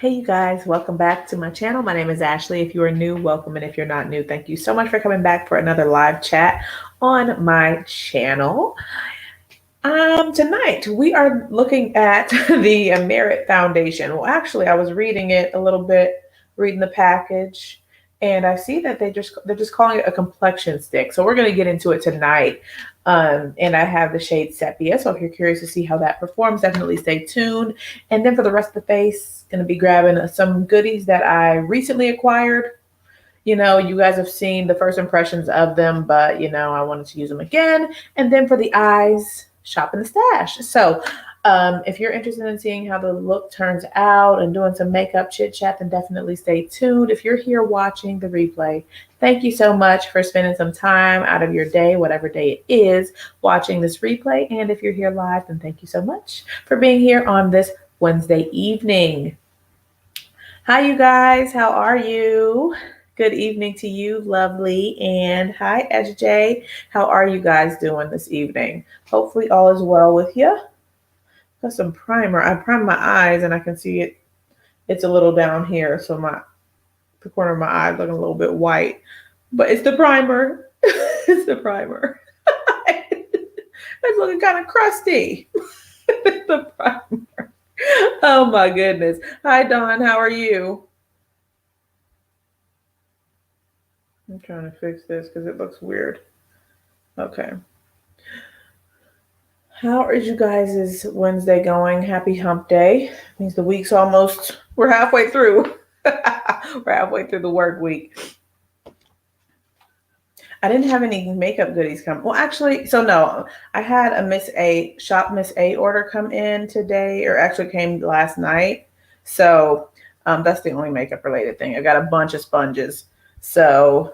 Hey you guys, welcome back to my channel. My name is Ashley. If you are new, welcome, and if you're not new, thank you so much for coming back for another live chat on my channel. Tonight we are looking at the Merit Foundation. Well, actually, I was reading it a little bit, reading the package, and I see that they're just calling it a complexion stick. So we're going to get into it tonight. And I have the shade Sepia. So if you're curious to see how that performs, definitely stay tuned. And then for the rest of the face, going to be grabbing some goodies that I recently acquired. You know, you guys have seen the first impressions of them, but I wanted to use them again. And then for the eyes, shop in the stash. So if you're interested in seeing how the look turns out and doing some makeup chit chat, then definitely stay tuned. If you're here watching the replay, thank you so much for spending some time out of your day, whatever day it is, watching this replay. And if you're here live, then thank you so much for being here on this Wednesday evening. Hi, you guys. How are you? Good evening to you, lovely. And hi, SJ. How are you guys doing this evening? Hopefully all is well with you. Got some primer. I primed my eyes and I can see it. It's a little down here. So the corner of my eye is looking a little bit white. But it's the primer. It's the primer. It's looking kind of crusty. It's the primer. Oh my goodness. Hi, Dawn. How are you? I'm trying to fix this because it looks weird. Okay. How is you guys' Wednesday going? Happy hump day. Means the week's we're halfway through. We're halfway through the work week. I didn't have any makeup goodies come. Well, actually, so no, I had a Shop Miss A order come in today, or actually came last night. So that's the only makeup related thing. I got a bunch of sponges. So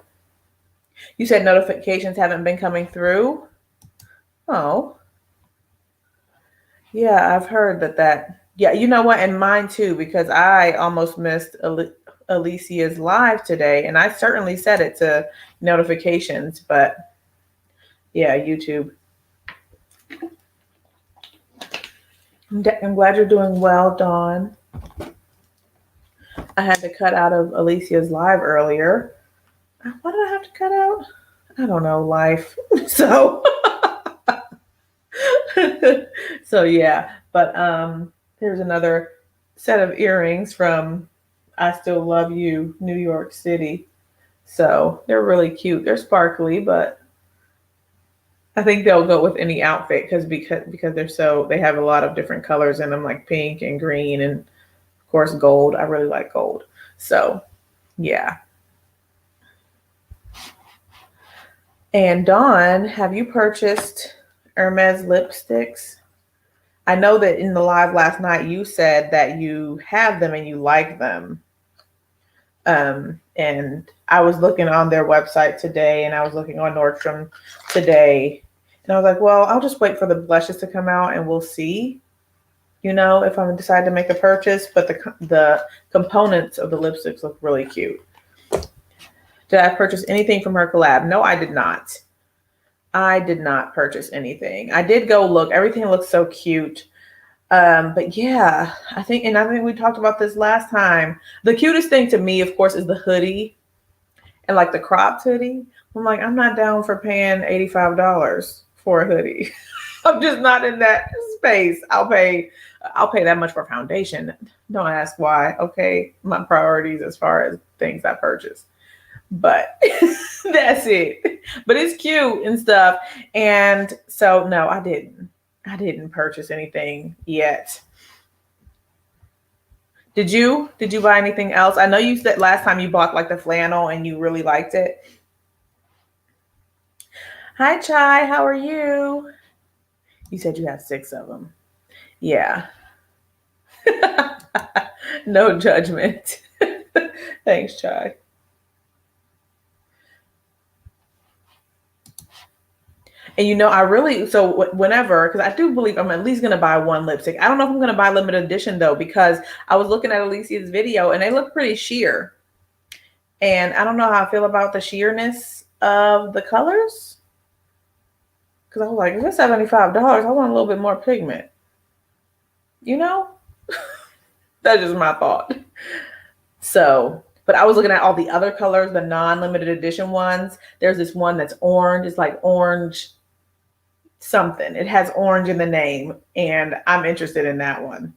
you said notifications haven't been coming through? Oh. Yeah, I've heard that. Yeah, you know what? And mine too, because I almost missed Alicia's live today, and I certainly set it to notifications, but yeah, YouTube. I'm glad you're doing well, Dawn. I had to cut out of Alicia's live earlier. What did I have to cut out? I don't know, life. So so yeah, but here's another set of earrings from I Still Love You, New York City. So they're really cute. They're sparkly, but I think they'll go with any outfit because they have a lot of different colors in them, like pink and green and of course gold. I really like gold. So yeah. And Dawn, have you purchased Hermes lipsticks? I know that in the live last night, you said that you have them and you like them. And I was looking on their website today and I was looking on Nordstrom today. And I was like, well, I'll just wait for the blushes to come out and we'll see, if I decide to make a purchase. But the components of the lipsticks look really cute. Did I purchase anything from her collab? No, I did not. I did not purchase anything. I did go look. Everything looks so cute. But yeah, I think we talked about this last time. The cutest thing to me, of course, is the hoodie and like the cropped hoodie. I'm like, I'm not down for paying $85 for a hoodie. I'm just not in that space. I'll pay that much for foundation. Don't ask why. Okay. My priorities as far as things I purchase. But that's it. But it's cute and stuff. And so no, I didn't purchase anything yet. Did you buy anything else? I know you said last time you bought like the flannel and you really liked it. Hi, Chai. How are you? You said you have 6 of them. Yeah. No judgment. Thanks, Chai. And whenever, because I do believe I'm at least going to buy one lipstick. I don't know if I'm going to buy limited edition though, because I was looking at Alicia's video and they look pretty sheer. And I don't know how I feel about the sheerness of the colors. Because I was like, if it's $75, I want a little bit more pigment. That's just my thought. So, but I was looking at all the other colors, the non-limited edition ones. There's this one that's orange. It's like orange something. It has orange in the name, and I'm interested in that one.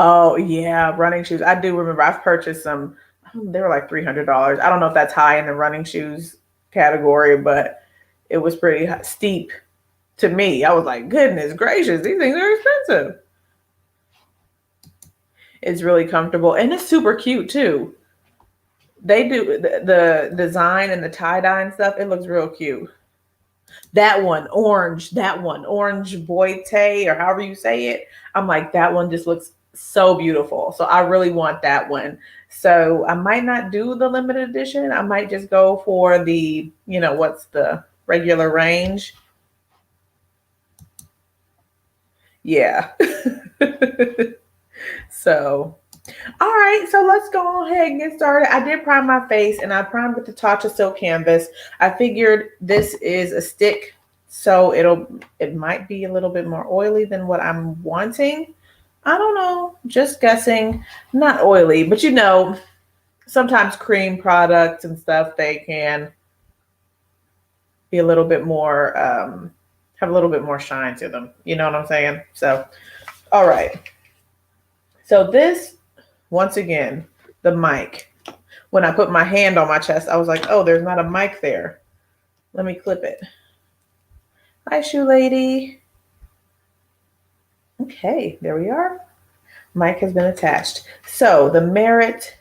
Oh yeah, running shoes. I do remember I've purchased some. They were like $300. I don't know if that's high in the running shoes category, but it was pretty steep to me. I was like, goodness gracious, these things are expensive. It's really comfortable and it's super cute too. They do the design and the tie dye and stuff. It looks real cute. That one, orange boite or however you say it. I'm like, that one just looks so beautiful. So I really want that one. So I might not do the limited edition. I might just go for the, what's the regular range? Yeah. So, all right. So let's go ahead and get started. I did prime my face and I primed with the Tatcha Silk Canvas. I figured this is a stick, so it might be a little bit more oily than what I'm wanting. I don't know, just guessing. Not oily, but sometimes cream products and stuff, they can be a little bit more, have a little bit more shine to them. You know what I'm saying? So, all right. So this, once again, the mic. When I put my hand on my chest, I was like, oh, there's not a mic there. Let me clip it. Hi, shoe lady. Okay, there we are. Mic has been attached. So the Merit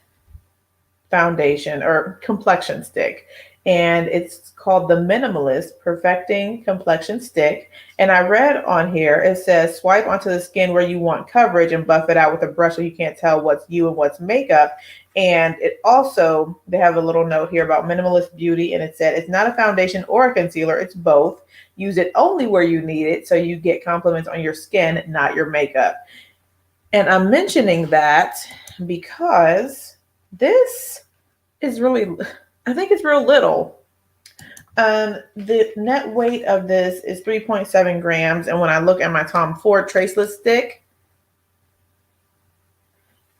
foundation or complexion stick, and it's called the Minimalist Perfecting Complexion Stick. And I read on here, it says swipe onto the skin where you want coverage and buff it out with a brush so you can't tell what's you and what's makeup. And it also, they have a little note here about minimalist beauty, and it said it's not a foundation or a concealer, it's both. Use it only where you need it so you get compliments on your skin, not your makeup. And I'm mentioning that because this is really, I think it's real little. The net weight of this is 3.7 grams. And when I look at my Tom Ford Traceless stick,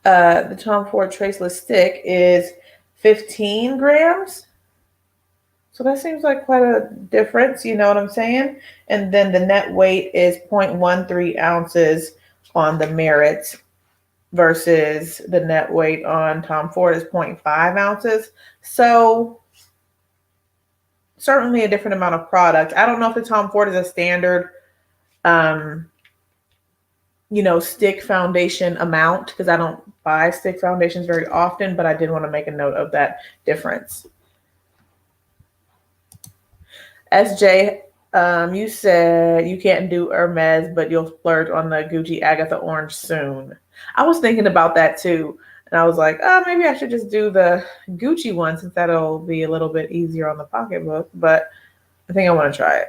the Tom Ford Traceless stick is 15 grams. So that seems like quite a difference, you know what I'm saying? And then the net weight is 0.13 ounces on the Merit versus the net weight on Tom Ford is 0.5 ounces. So certainly a different amount of product. I don't know if the Tom Ford is a standard, stick foundation amount because I don't buy stick foundations very often, but I did want to make a note of that difference. SJ, you said you can't do Hermes, but you'll splurge on the Gucci Agatha Orange soon. I was thinking about that too. And I was like, oh, maybe I should just do the Gucci one since that'll be a little bit easier on the pocketbook. But I think I want to try it.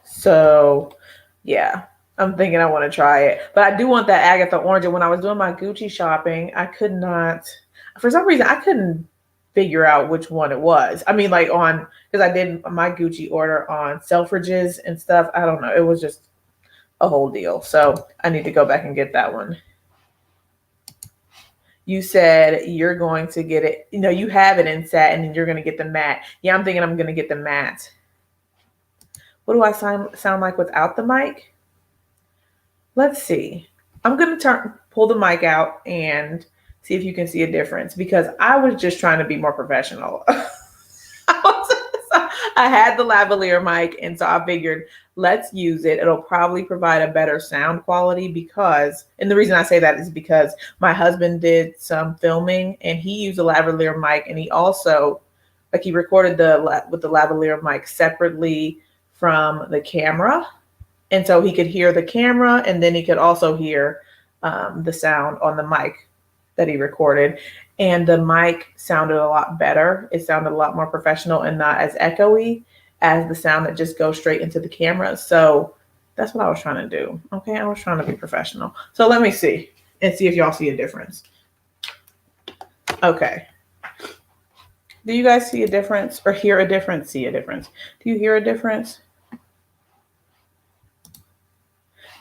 So, yeah, I'm thinking I want to try it. But I do want that Agatha Orange. And when I was doing my Gucci shopping, I could not, for some reason, I couldn't figure out which one it was. I mean, because I did my Gucci order on Selfridges and stuff. I don't know. It was just a whole deal. So I need to go back and get that one. You said you're going to get it. You have it in satin and you're going to get the matte. Yeah, I'm thinking I'm going to get the matte. What do I sound like without the mic? Let's see. I'm going to pull the mic out and see if you can see a difference because I was just trying to be more professional. I had the lavalier mic, and so I figured let's use it. It'll probably provide a better sound quality and the reason I say that is because my husband did some filming and he used a lavalier mic, and he also, he recorded with the lavalier mic separately from the camera. And so he could hear the camera and then he could also hear the sound on the mic that he recorded. And the mic sounded a lot better. It sounded a lot more professional and not as echoey as the sound that just goes straight into the camera. So that's what I was trying to do. Okay, I was trying to be professional. So let me see and see if y'all see a difference. Okay. Do you guys see a difference or hear a difference? See a difference? Do you hear a difference?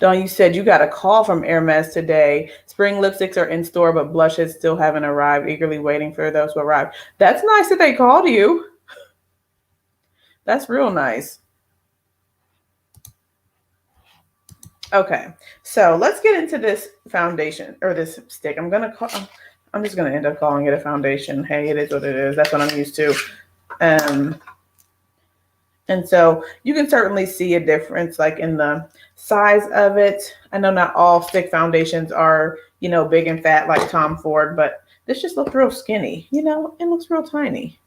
Dawn, you said you got a call from Hermes today. Spring lipsticks are in store, but blushes still haven't arrived. Eagerly waiting for those to arrive. That's nice that they called you. That's real nice. Okay, so let's get into this foundation or this stick. I'm just gonna end up calling it a foundation. Hey, it is what it is. That's what I'm used to. And so you can certainly see a difference like in the size of it. I know not all stick foundations are, you know, big and fat like Tom Ford, but this just looked real skinny. You know, it looks real tiny.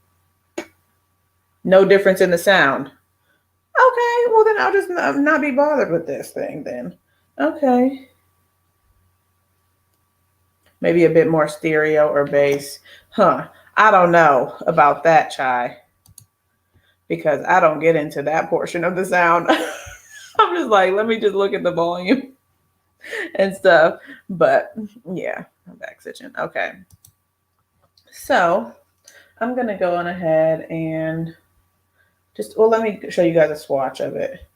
No difference in the sound. Okay, well then I'll just not be bothered with this thing then. Okay. Maybe a bit more stereo or bass. Huh. I don't know about that, Chai, because I don't get into that portion of the sound. I'm just like, let me just look at the volume and stuff. But yeah, my back's itching. Okay. So I'm going to go on ahead and let me show you guys a swatch of it.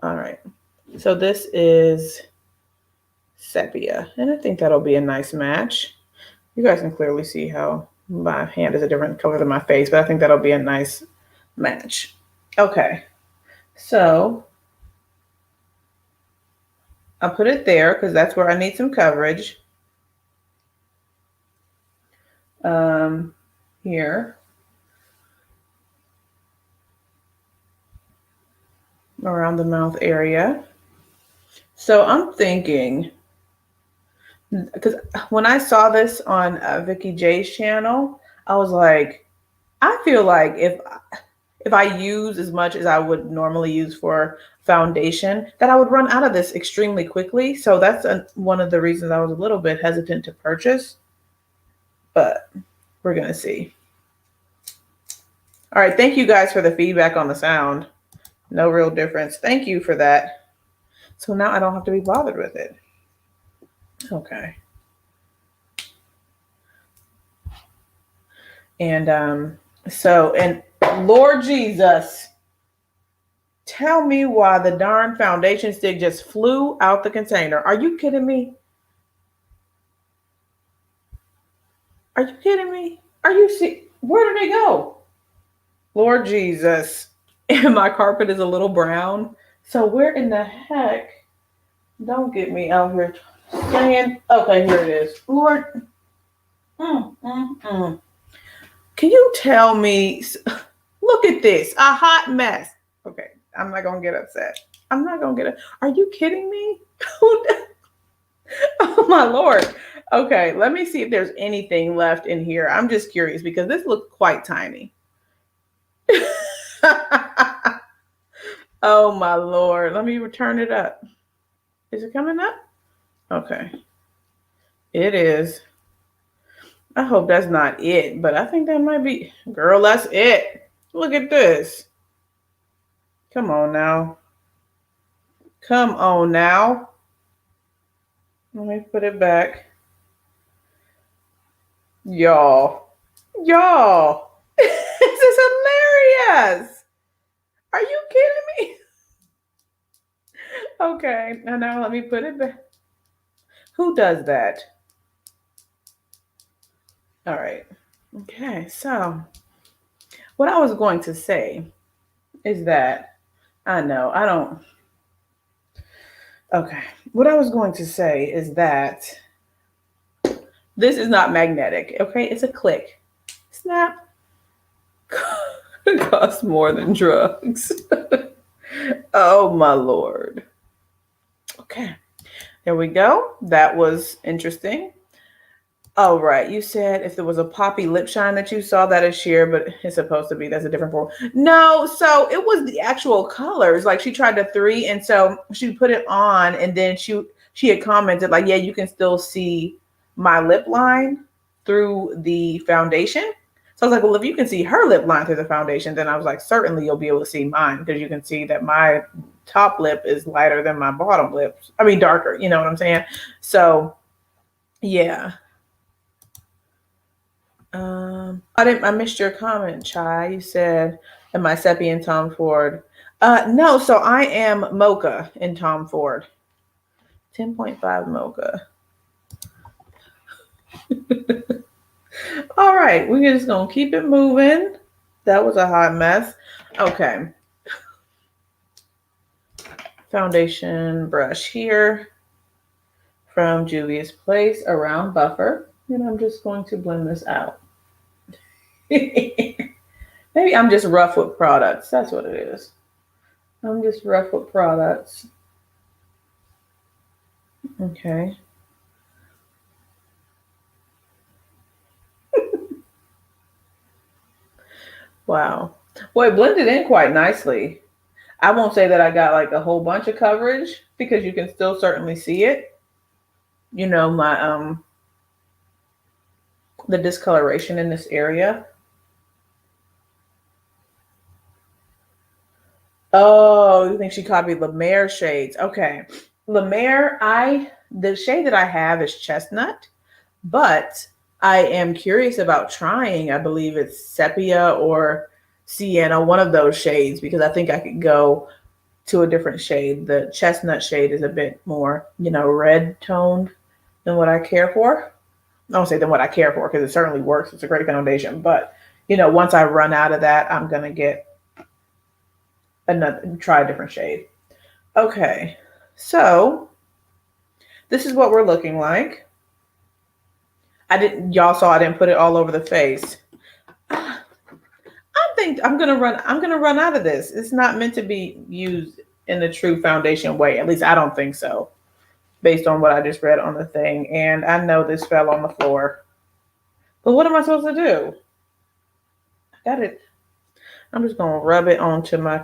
All right. So this is Sepia, and I think that'll be a nice match. You guys can clearly see how my hand is a different color than my face, but I think that'll be a nice match. Okay. So I'll put it there because that's where I need some coverage. Here. Around the mouth area. So I'm thinking, because when I saw this on Vicky J's channel, I was like, I feel like if I use as much as I would normally use for foundation, that I would run out of this extremely quickly. So that's one of the reasons I was a little bit hesitant to purchase, but we're going to see. All right. Thank you guys for the feedback on the sound. No real difference. Thank you for that. So now I don't have to be bothered with it. Okay. And Lord Jesus, tell me why the darn foundation stick just flew out the container. Are you kidding me? Are you kidding me? Where did they go? Lord Jesus. And my carpet is a little brown. So where in the heck? Don't get me out here saying, okay, here it is. Lord. Can you tell me, look at this, a hot mess. Okay, I'm not going to get upset. I'm not going to get it. Are you kidding me? Oh my Lord. Okay, let me see if there's anything left in here. I'm just curious because this looks quite tiny. Oh my Lord. Let me turn it up. Is it coming up? Okay. It is. I hope that's not it, but I think that might be. Girl, that's it. Look at this. Come on now. Come on now. Let me put it back. Y'all. This is hilarious. Are you kidding me? Okay, now let me put it back. Who does that? All right. Okay, so what I was going to say is that what I was going to say is that this is not magnetic. Okay, it's a click. Snap. It costs more than drugs. Oh my Lord. Okay, there we go. That was interesting. Oh, right. You said if there was a poppy lip shine that you saw, that is sheer, but it's supposed to be. That's a different form. No, so it was the actual colors. Like she tried to 3, and so she put it on, and then she had commented like, yeah, you can still see my lip line through the foundation. So I was like, well, if you can see her lip line through the foundation, then I was like, certainly you'll be able to see mine because you can see that my top lip is lighter than my bottom lip. I mean, darker. You know what I'm saying? So, yeah. I missed your comment, Chai. You said, am I Sepia and Tom Ford? No, so I am Mocha in Tom Ford. 10.5 Mocha. All right, we're just gonna keep it moving. That was a hot mess. Okay. Foundation brush here from Juvia's Place around buffer. And I'm just going to blend this out. Maybe I'm just rough with products. That's what it is. I'm just rough with products. Okay. Wow. Well, it blended in quite nicely. I won't say that I got like a whole bunch of coverage because you can still certainly see it. You know, my the discoloration in this area. Oh, you think she copied La Mer shades? Okay. La Mer, the shade that I have is Chestnut, but I am curious about trying. I believe it's Sepia or Sienna, one of those shades, because I think I could go to a different shade. The Chestnut shade is a bit more, red toned than what I care for. I don't say than what I care for because it certainly works. It's a great foundation, but once I run out of that, I'm gonna get try a different shade. Okay, so this is what we're looking like. Y'all saw I didn't put it all over the face. I think I'm gonna run out of this. It's not meant to be used in the true foundation way. At least I don't think so, based on what I just read on the thing. And I know this fell on the floor, but what am I supposed to do? I got it. I'm just gonna rub it onto my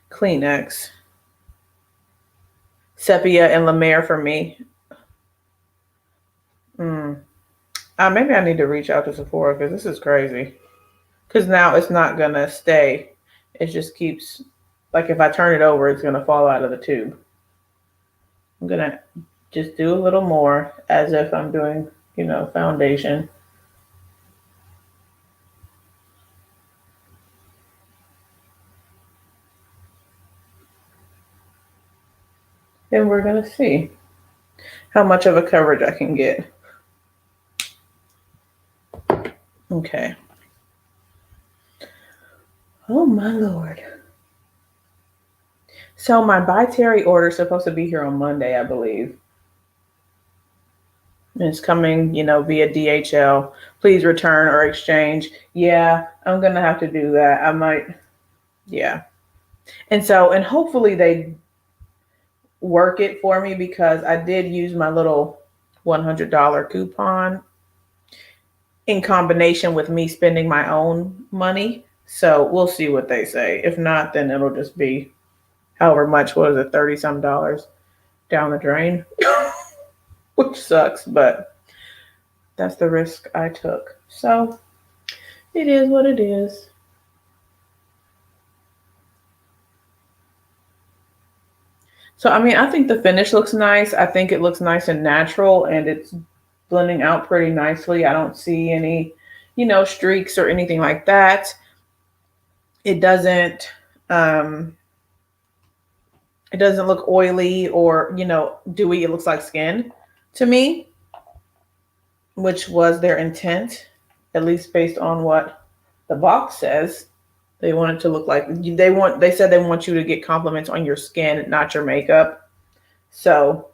Kleenex. Sepia and La Mer for me. Maybe I need to reach out to Sephora because this is crazy. Because now it's not gonna stay. It just keeps, like if I turn it over, it's gonna fall out of the tube. I'm gonna just do a little more as if I'm doing, foundation. Then we're gonna see how much of a coverage I can get. Okay. Oh my Lord. So my By Terry order is supposed to be here on Monday, I believe. And it's coming, via DHL. Please return or exchange. Yeah, I'm gonna have to do that. I might, yeah. And hopefully they work it for me because I did use my little $100 coupon in combination with me spending my own money. So we'll see what they say. If not, then it'll just be however much, what is it, 30 some dollars down the drain, which sucks, but that's the risk I took. So it is what it is. So, I think the finish looks nice. I think it looks nice and natural and it's blending out pretty nicely. I don't see any, streaks or anything like that. It doesn't look oily or, dewy. It looks like skin to me, which was their intent, at least based on what the box says. They want it to look like they said they want you to get compliments on your skin, not your makeup. So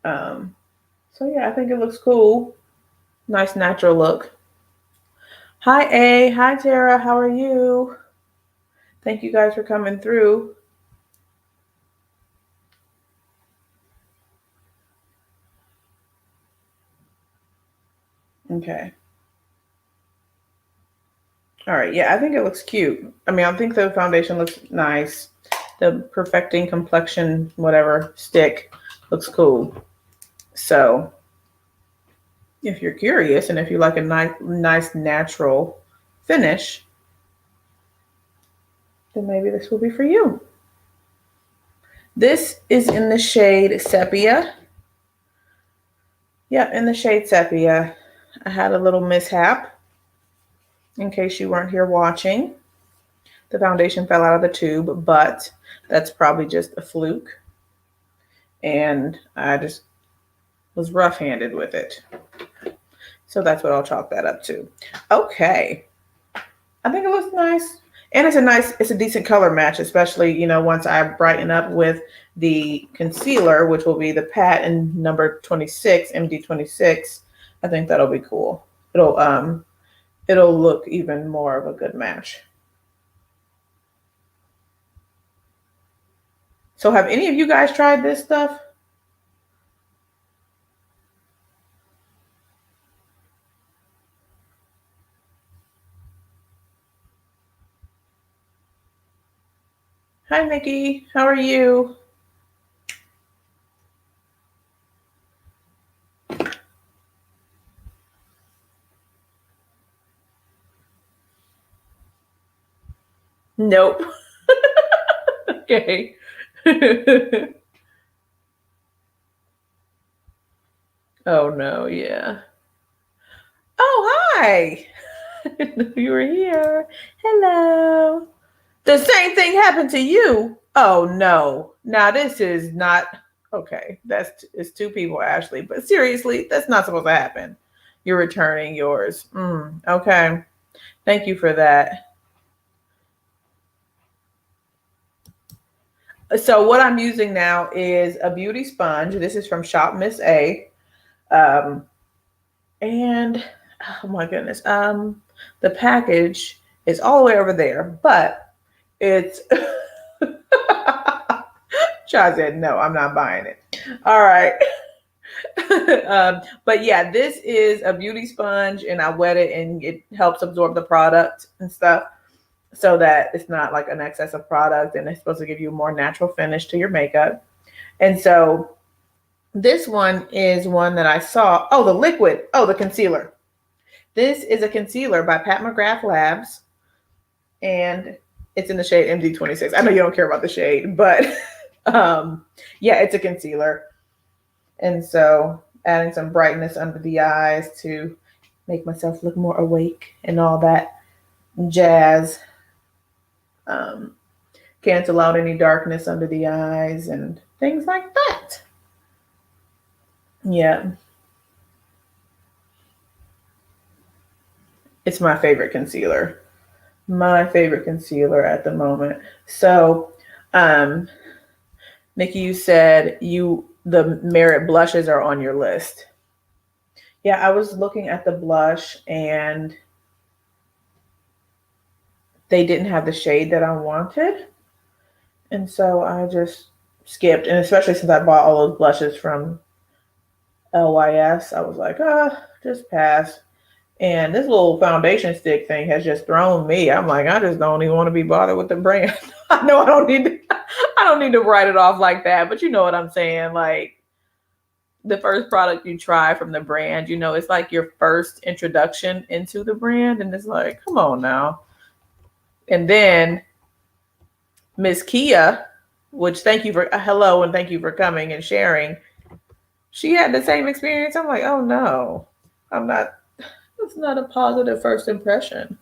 yeah, I think it looks cool. Nice natural look. Hi A, hi Tara, how are you? Thank you guys for coming through. Okay. All right, yeah, I think it looks cute. I think the foundation looks nice. The Perfecting Complexion, whatever, stick looks cool. So if you're curious and if you like a nice natural finish, then maybe this will be for you. This is in the shade Sepia. Yep, in the shade Sepia. I had a little mishap in case you weren't here watching. the foundation fell out of the tube, but that's probably just a fluke. And I just was rough-handed with it. So that's what I'll chalk that up to. Okay. I think it looks nice. And it's a decent color match, especially, you know, once I brighten up with the concealer, which will be the Pat in number 26, MD26. I think that'll be cool. It'll look even more of a good match. So have any of you guys tried this stuff? Hi, Nikki. How are you? Nope. Okay. Oh, no. Yeah. Oh, hi. I didn't know you were here. Hello. The same thing happened to you. Oh, no. Now, this is not okay. It's two people, Ashley. But seriously, that's not supposed to happen. You're returning yours. Okay. Thank you for that. So what I'm using now is a beauty sponge. This is from Shop Miss A. And oh my goodness, the package is all the way over there, but it's Chai said, no, I'm not buying it. All right. But yeah, this is a beauty sponge and I wet it and it helps absorb the product and stuff so that it's not like an excess of product, and it's supposed to give you a more natural finish to your makeup. And so this one is one that I saw. Oh, the liquid. Oh, the concealer. This is a concealer by Pat McGrath Labs, and it's in the shade MD26. I know you don't care about the shade, but yeah, it's a concealer. And so adding some brightness under the eyes to make myself look more awake and all that jazz. Cancel out any darkness under the eyes and things like that. Yeah. It's my favorite concealer. My favorite concealer at the moment. So, Nikki, you said the Merit blushes are on your list. Yeah, I was looking at the blush and they didn't have the shade that I wanted. And so I just skipped. And especially since I bought all those blushes from LYS, I was like, just pass. And this little foundation stick thing has just thrown me. I'm like, I just don't even want to be bothered with the brand. I know I don't need to write it off like that, but you know what I'm saying? Like the first product you try from the brand, you know, it's like your first introduction into the brand. And it's like, come on now. And then Miss Kia, which thank you for hello and thank you for coming and sharing. She had the same experience. I'm like, oh no, it's not a positive first impression,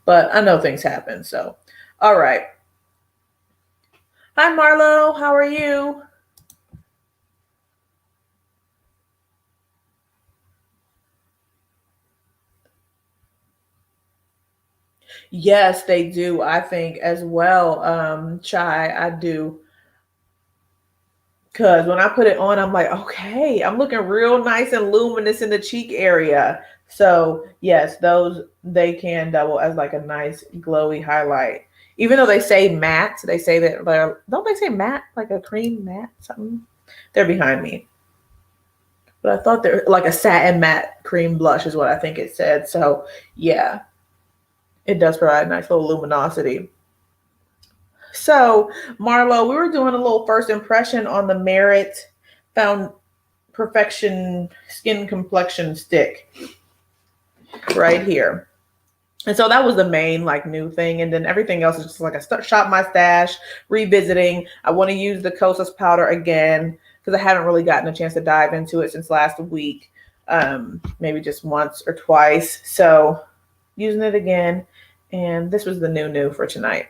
but I know things happen. So, all right. Hi, Marlo. How are you? Yes, they do. I think as well. Chai, I do. Because when I put it on, I'm like, okay, I'm looking real nice and luminous in the cheek area. So yes, they can double as like a nice glowy highlight. Even though they say matte, they say that don't they say matte, like a cream matte something? They're behind me. But I thought they're like a satin matte cream blush is what I think it said. So yeah, it does provide a nice little luminosity. So Marlo, we were doing a little first impression on the Merit Found Perfection Skin Complexion Stick right here. And so that was the main like new thing. And then everything else is just like a shop my stash, revisiting. I want to use the Kosas powder again because I haven't really gotten a chance to dive into it since last week. Maybe just once or twice. So using it again. And this was the new for tonight.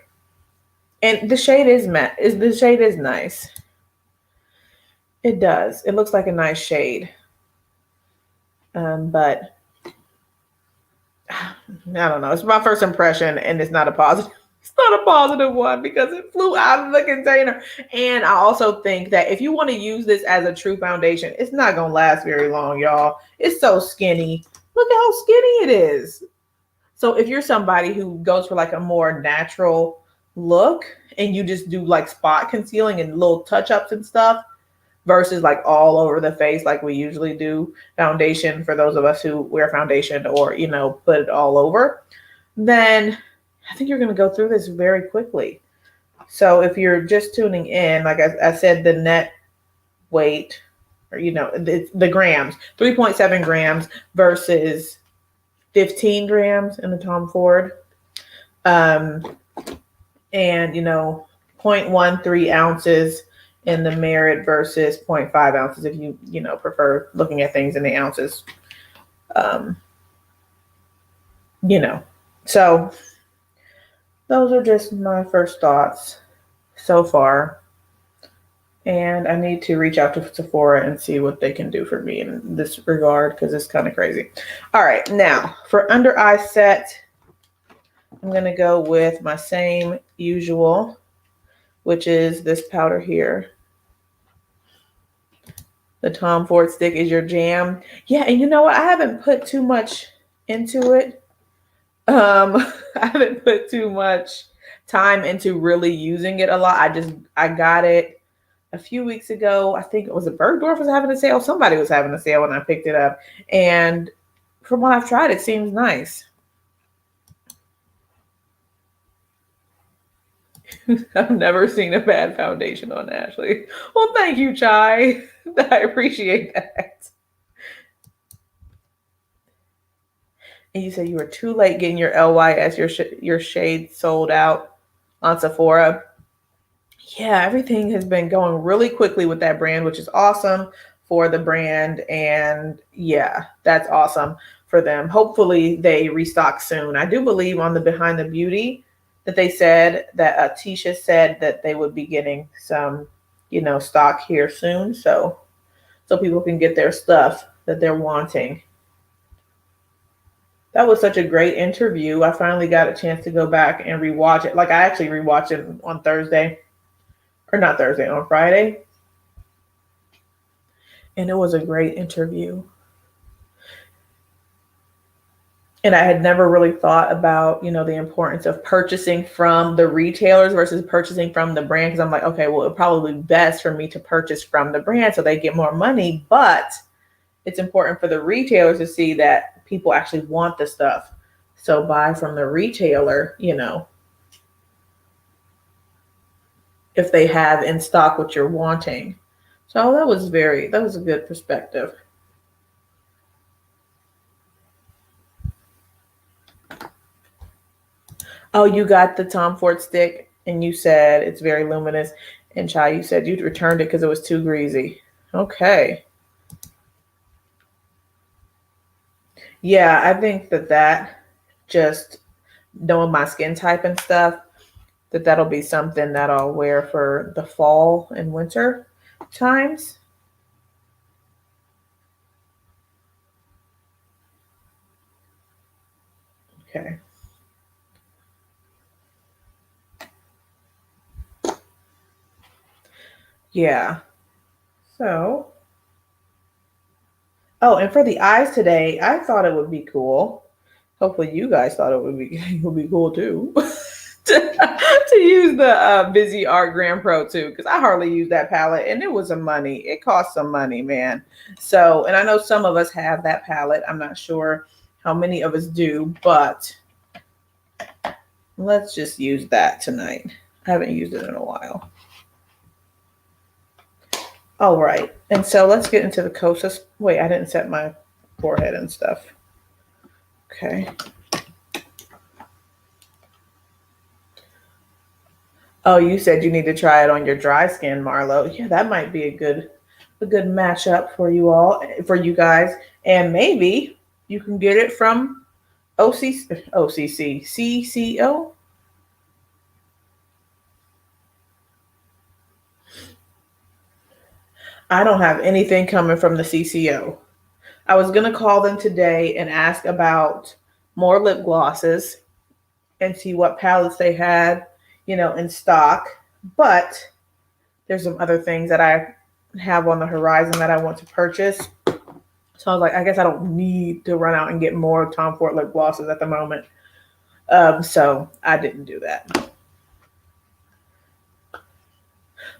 And the shade is matte. The shade is nice. It does. It looks like a nice shade. But I don't know. It's my first impression, and it's not a positive. It's not a positive one because it flew out of the container. And I also think that if you want to use this as a true foundation, it's not going to last very long, y'all. It's so skinny. Look how skinny it is. So if you're somebody who goes for like a more natural look and you just do like spot concealing and little touch-ups and stuff versus like all over the face like we usually do foundation for those of us who wear foundation or, you know, put it all over, then I think you're going to go through this very quickly. So if you're just tuning in, like I said, the net weight, or, you know, the grams, 3.7 grams versus 15 grams in the Tom Ford. And, you know, 0.13 ounces in the Merit versus 0.5 ounces if you know, prefer looking at things in the ounces. You know, so those are just my first thoughts so far. And I need to reach out to Sephora and see what they can do for me in this regard because it's kind of crazy. All right, now for under eye set, I'm going to go with my same usual, which is this powder here. The Tom Ford stick is your jam. Yeah, and you know what? I haven't put too much into it. I haven't put too much time into really using it a lot. I got it a few weeks ago. I think it was Bergdorf was having a sale. Somebody was having a sale when I picked it up. And from what I've tried, it seems nice. I've never seen a bad foundation on Ashley. Well, thank you, Chai. I appreciate that. And you said you were too late getting your LYS, your shade sold out on Sephora. Yeah, everything has been going really quickly with that brand, which is awesome for the brand. And yeah, that's awesome for them. Hopefully they restock soon. I do believe on the Behind the Beauty that they said that Tisha said that they would be getting some, you know, stock here soon. So people can get their stuff that they're wanting. That was such a great interview. I finally got a chance to go back and rewatch it. Like I actually rewatched it on Thursday, or not Thursday, on Friday. And it was a great interview. And I had never really thought about, you know, the importance of purchasing from the retailers versus purchasing from the brand. Because I'm like, okay, well, it'd probably be best for me to purchase from the brand so they get more money. But it's important for the retailers to see that people actually want the stuff. So buy from the retailer, you know, if they have in stock what you're wanting. So that was a good perspective. Oh, you got the Tom Ford stick and you said it's very luminous. And Chai, you said you'd returned it because it was too greasy. Okay. Yeah, I think that just knowing my skin type and stuff, that'll be something that I'll wear for the fall and winter times. Okay. Yeah. So, oh, and for the eyes today, I thought it would be cool. Hopefully you guys thought it would be cool too. to use the Viseart Grande Pro too, because I hardly use that palette and it was some money. It cost some money, man. So, and I know some of us have that palette. I'm not sure how many of us do, but let's just use that tonight. I haven't used it in a while. All right. And so let's get into the Kosas. Wait, I didn't set my forehead and stuff. Okay. Oh, you said you need to try it on your dry skin, Marlo. Yeah, that might be a good matchup for you all, for you guys. And maybe you can get it from CCO. I don't have anything coming from the CCO. I was going to call them today and ask about more lip glosses and see what palettes they had, in stock. But there's some other things that I have on the horizon that I want to purchase. So I was like, I guess I don't need to run out and get more Tom Ford lip glosses at the moment. So I didn't do that.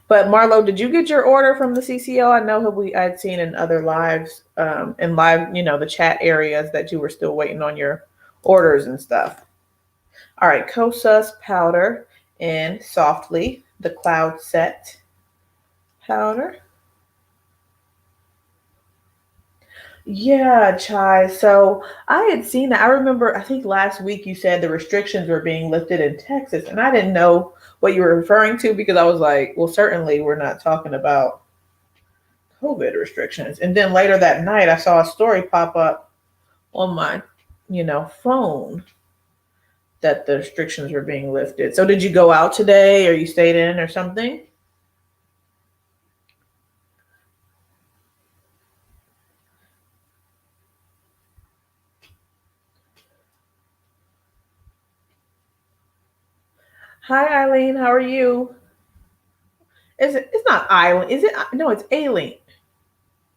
But Marlo, did you get your order from the CCO? I know I'd seen in other lives, in live, the chat areas that you were still waiting on your orders and stuff. All right, Kosas powder and Softly, the Cloud Set powder. Yeah, Chai. So I had seen that. I remember, I think last week you said the restrictions were being lifted in Texas, and I didn't know what you were referring to because I was like, well, certainly we're not talking about COVID restrictions. And then later that night, I saw a story pop up on my, phone that the restrictions were being lifted. So did you go out today or you stayed in or something? Hi, Eileen. How are you? It's not Eileen. Is it? No, it's Aileen.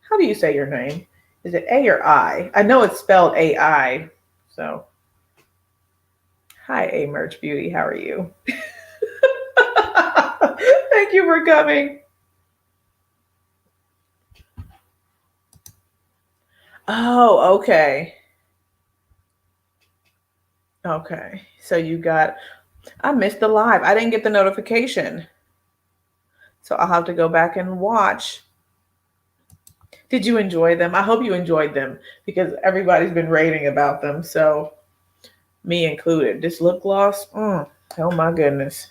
How do you say your name? Is it A or I? I know it's spelled AI. So, hi, A Merch Beauty. How are you? Thank you for coming. Oh, okay. Okay. So I missed the live. I didn't get the notification. So I'll have to go back and watch. Did you enjoy them? I hope you enjoyed them because everybody's been raving about them. So, me included. This lip gloss, oh my goodness.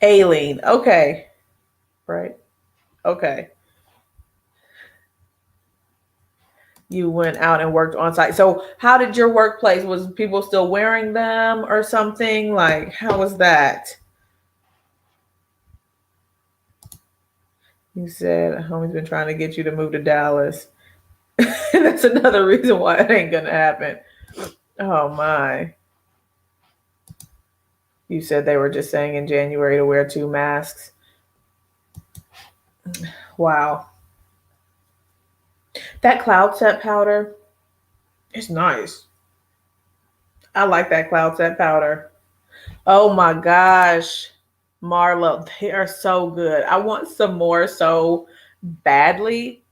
Aileen, okay. Right. Okay. You went out and worked on site. So how did your workplace, was people still wearing them or something? Like, how was that? You said homie's been trying to get you to move to Dallas. That's another reason why it ain't gonna happen. Oh my. You said they were just saying in January to wear 2 masks. Wow. That cloud set powder is nice. I like that cloud set powder. Oh my gosh. Marlo, they are so good. I want some more so badly,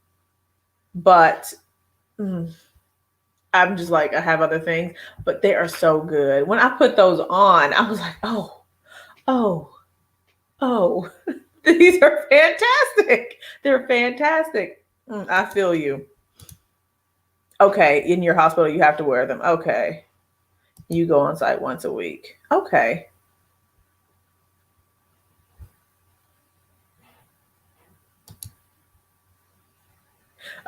but I'm just like, I have other things, but they are so good. When I put those on, I was like, oh, these are fantastic. They're fantastic. I feel you. Okay, in your hospital, you have to wear them. Okay. You go on site once a week. Okay.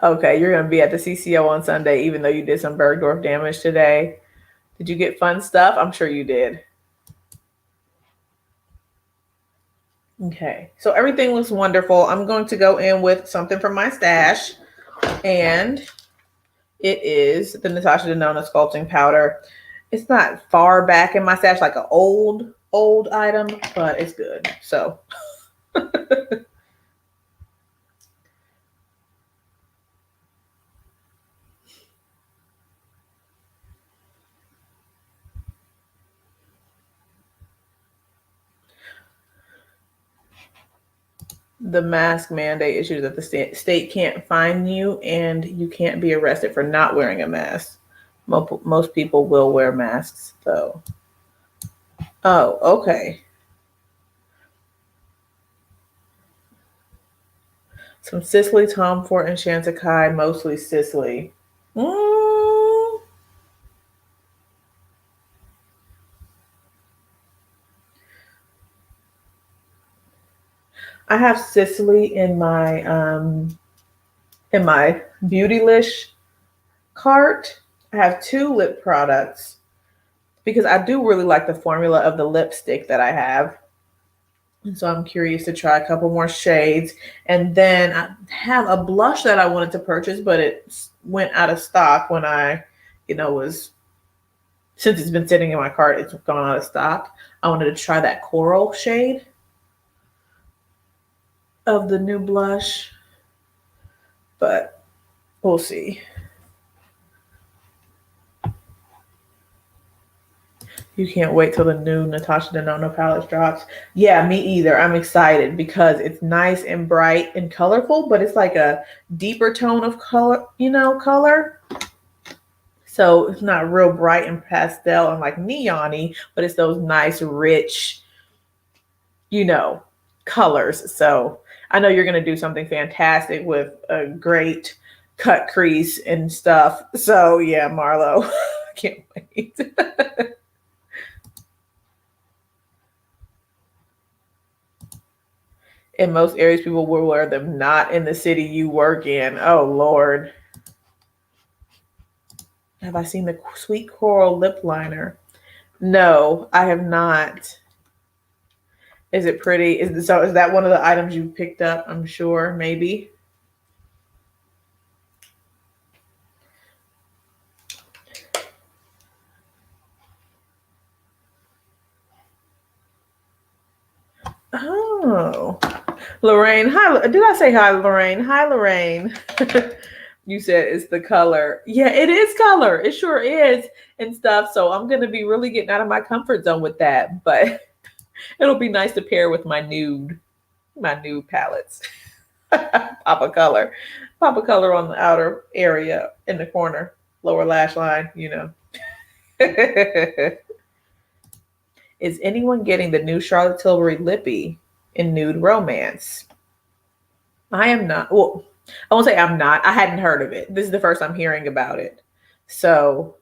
Okay, you're going to be at the CCO on Sunday, even though you did some Bergdorf damage today. Did you get fun stuff? I'm sure you did. Okay, so everything looks wonderful. I'm going to go in with something from my stash, and it is the Natasha Denona sculpting powder. It's not far back in my stash, like an old item, but it's good. So the mask mandate issues that the state can't fine you and you can't be arrested for not wearing a mask. Most people will wear masks though. Oh, okay. Some Sisley, Tom Ford, and Chantecaille, mostly Sisley. I have Sisley in my Beautylish cart. I have 2 lip products because I do really like the formula of the lipstick that I have. And so I'm curious to try a couple more shades. And then I have a blush that I wanted to purchase, but it went out of stock when I, was, since it's been sitting in my cart, it's gone out of stock. I wanted to try that coral shade of the new blush, but we'll see. You can't wait till the new Natasha Denona palette drops. Yeah, me either. I'm excited because it's nice and bright and colorful, but it's like a deeper tone of color, color. So it's not real bright and pastel and like neon-y, but it's those nice, rich, colors. So I know you're going to do something fantastic with a great cut crease and stuff. So yeah, Marlo, I can't wait. In most areas, people will wear them, not in the city you work in. Oh, Lord. Have I seen the Sweet Coral lip liner? No, I have not. Is it pretty? Is that one of the items you picked up? I'm sure, maybe. Oh, Lorraine. Hi. Did I say hi, Lorraine? Hi, Lorraine. You said it's the color. Yeah, it is color. It sure is and stuff. So I'm going to be really getting out of my comfort zone with that. But it'll be nice to pair with my nude palettes. Pop a color on the outer area in the corner, lower lash line, Is anyone getting the new Charlotte Tilbury Lippy in Nude Romance? I am not. Well, I won't say I'm not. I hadn't heard of it. This is the first I'm hearing about it. So,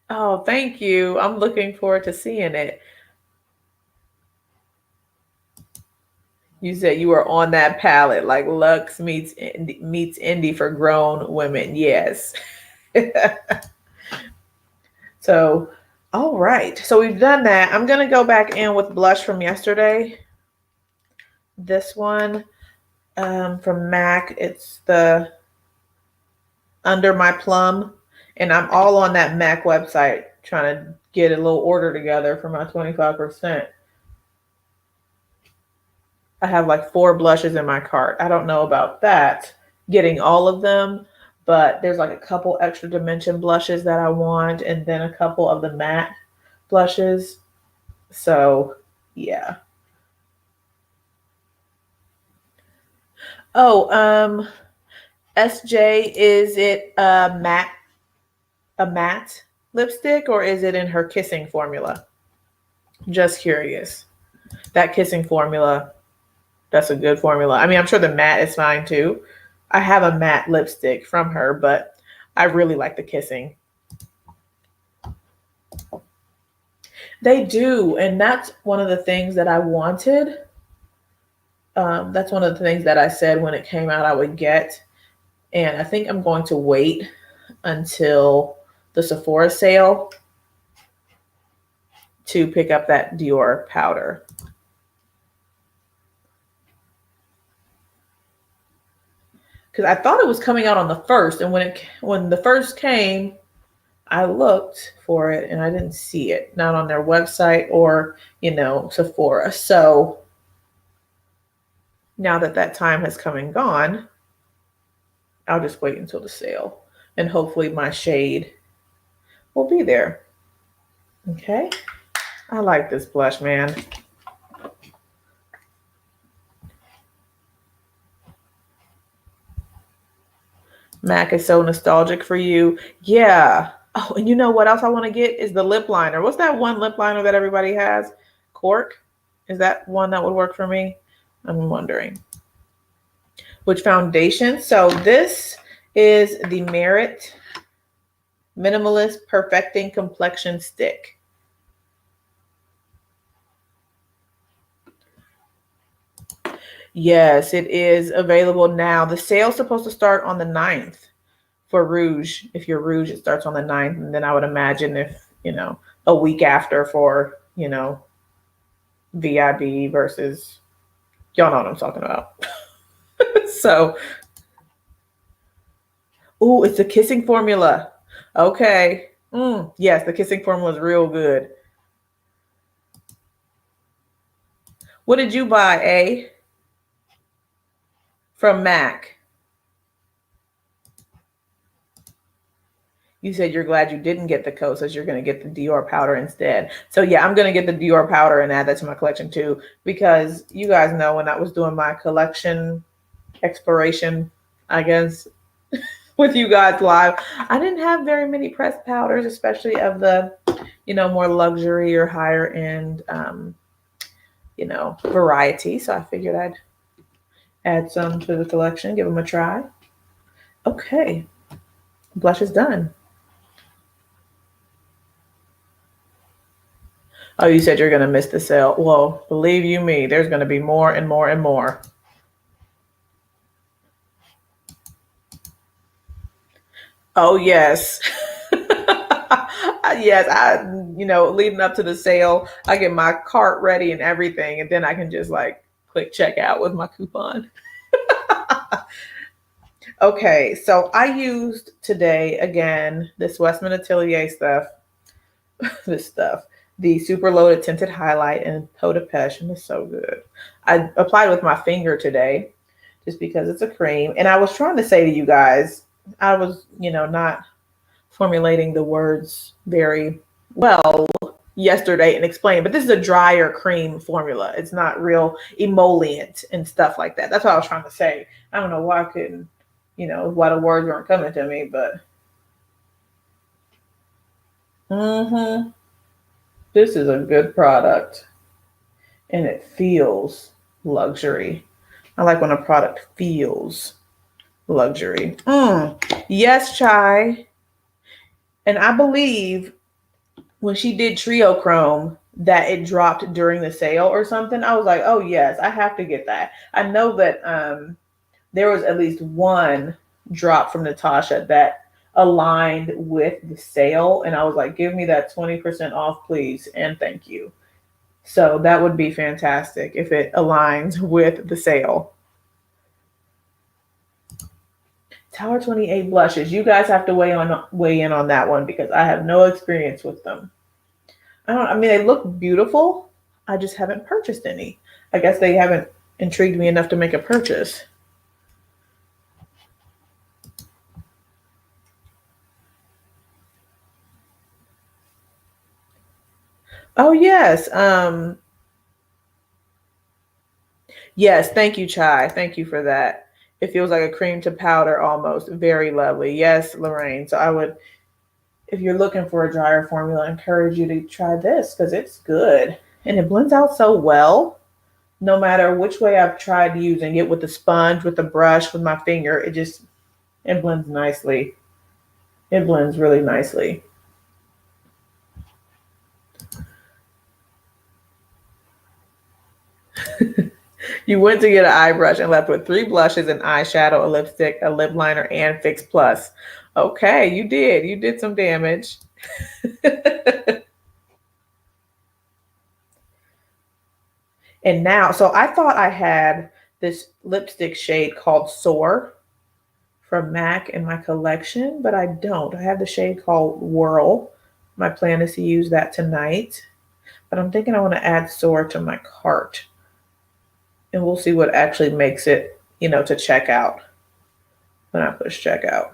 oh, thank you. I'm looking forward to seeing it. You said you were on that palette, like Luxe meets Indie for grown women. Yes. So, all right. So we've done that. I'm going to go back in with blush from yesterday. This one from MAC. It's the Under My Plum. And I'm all on that MAC website trying to get a little order together for my 25%. I have like 4 blushes in my cart. I don't know about that, getting all of them, but there's like a couple extra dimension blushes that I want, and then a couple of the matte blushes. So yeah. Oh, SJ, is it a matte lipstick, or is it in her kissing formula? Just curious. That kissing formula, that's a good formula. I mean, I'm sure the matte is fine too. I have a matte lipstick from her, but I really like the kissing. They do, and that's one of the things that I wanted. That's one of the things that I said when it came out I would get. And I think I'm going to wait until the Sephora sale to pick up that Dior powder. Because I thought it was coming out on the 1st, and when the 1st came, I looked for it and I didn't see it, not on their website or Sephora. So now that time has come and gone, I'll just wait until the sale, and hopefully my shade will be there. Okay, I like this blush, man. MAC is so nostalgic for you. Yeah. Oh, and you know what else I want to get is the lip liner. What's that one lip liner that everybody has? Cork? Is that one that would work for me? I'm wondering. Which foundation? So this is the Merit Minimalist Perfecting Complexion Stick. Yes, it is available now. The sale's supposed to start on the 9th for Rouge. If you're Rouge, it starts on the 9th. And then I would imagine if, a week after for, VIB versus, y'all know what I'm talking about. So, ooh, it's a kissing formula. Okay. Yes, the kissing formula is real good. What did you buy, A? From Mac? You said you're glad you didn't get the Kosas. You're going to get the Dior powder instead. So yeah, I'm going to get the Dior powder and add that to my collection too, because you guys know when I was doing my collection exploration, I guess, with you guys live, I didn't have very many pressed powders, especially of the, more luxury or higher end, variety. So I figured I'd add some to the collection, give them a try. Okay, blush is done. Oh, you said you're going to miss the sale. Well, believe you me, there's going to be more and more and more. Oh, yes. Yes, leading up to the sale, I get my cart ready and everything, and then I can just click checkout with my coupon. Okay, so I used today, again, this Westman Atelier stuff, the super loaded tinted highlight in Peau de Pêche, and it's so good. I applied with my finger today just because it's a cream. And I was trying to say to you guys, I was, not formulating the words very well yesterday and explain, but this is a drier cream formula. It's not real emollient and stuff like that. That's what I was trying to say. I don't know why I couldn't, why the words weren't coming to me, but this is a good product and it feels luxury. I like when a product feels luxury. Yes, Chai. And I believe when she did Trio Chrome that it dropped during the sale or something. I was like, oh yes, I have to get that. I know that there was at least one drop from Natasha that aligned with the sale. And I was like, give me that 20% off, please. And thank you. So that would be fantastic if it aligns with the sale. Tower 28 blushes. You guys have to weigh in on that one because I have no experience with them. They look beautiful. I just haven't purchased any. I guess they haven't intrigued me enough to make a purchase. Oh, yes. Yes, thank you, Chai. Thank you for that. It feels like a cream to powder almost. Very lovely. Yes, Lorraine. So I would, if you're looking for a drier formula, encourage you to try this because it's good. And it blends out so well. No matter which way I've tried using it, with the sponge, with the brush, with my finger, it blends nicely. It blends really nicely. You went to get an eye brush and left with 3 blushes, an eyeshadow, a lipstick, a lip liner, and Fix Plus. Okay, you did. You did some damage. And now, so I thought I had this lipstick shade called Soar from MAC in my collection, but I don't. I have the shade called Whirl. My plan is to use that tonight, but I'm thinking I want to add Soar to my cart. And we'll see what actually makes it, to check out when I push checkout.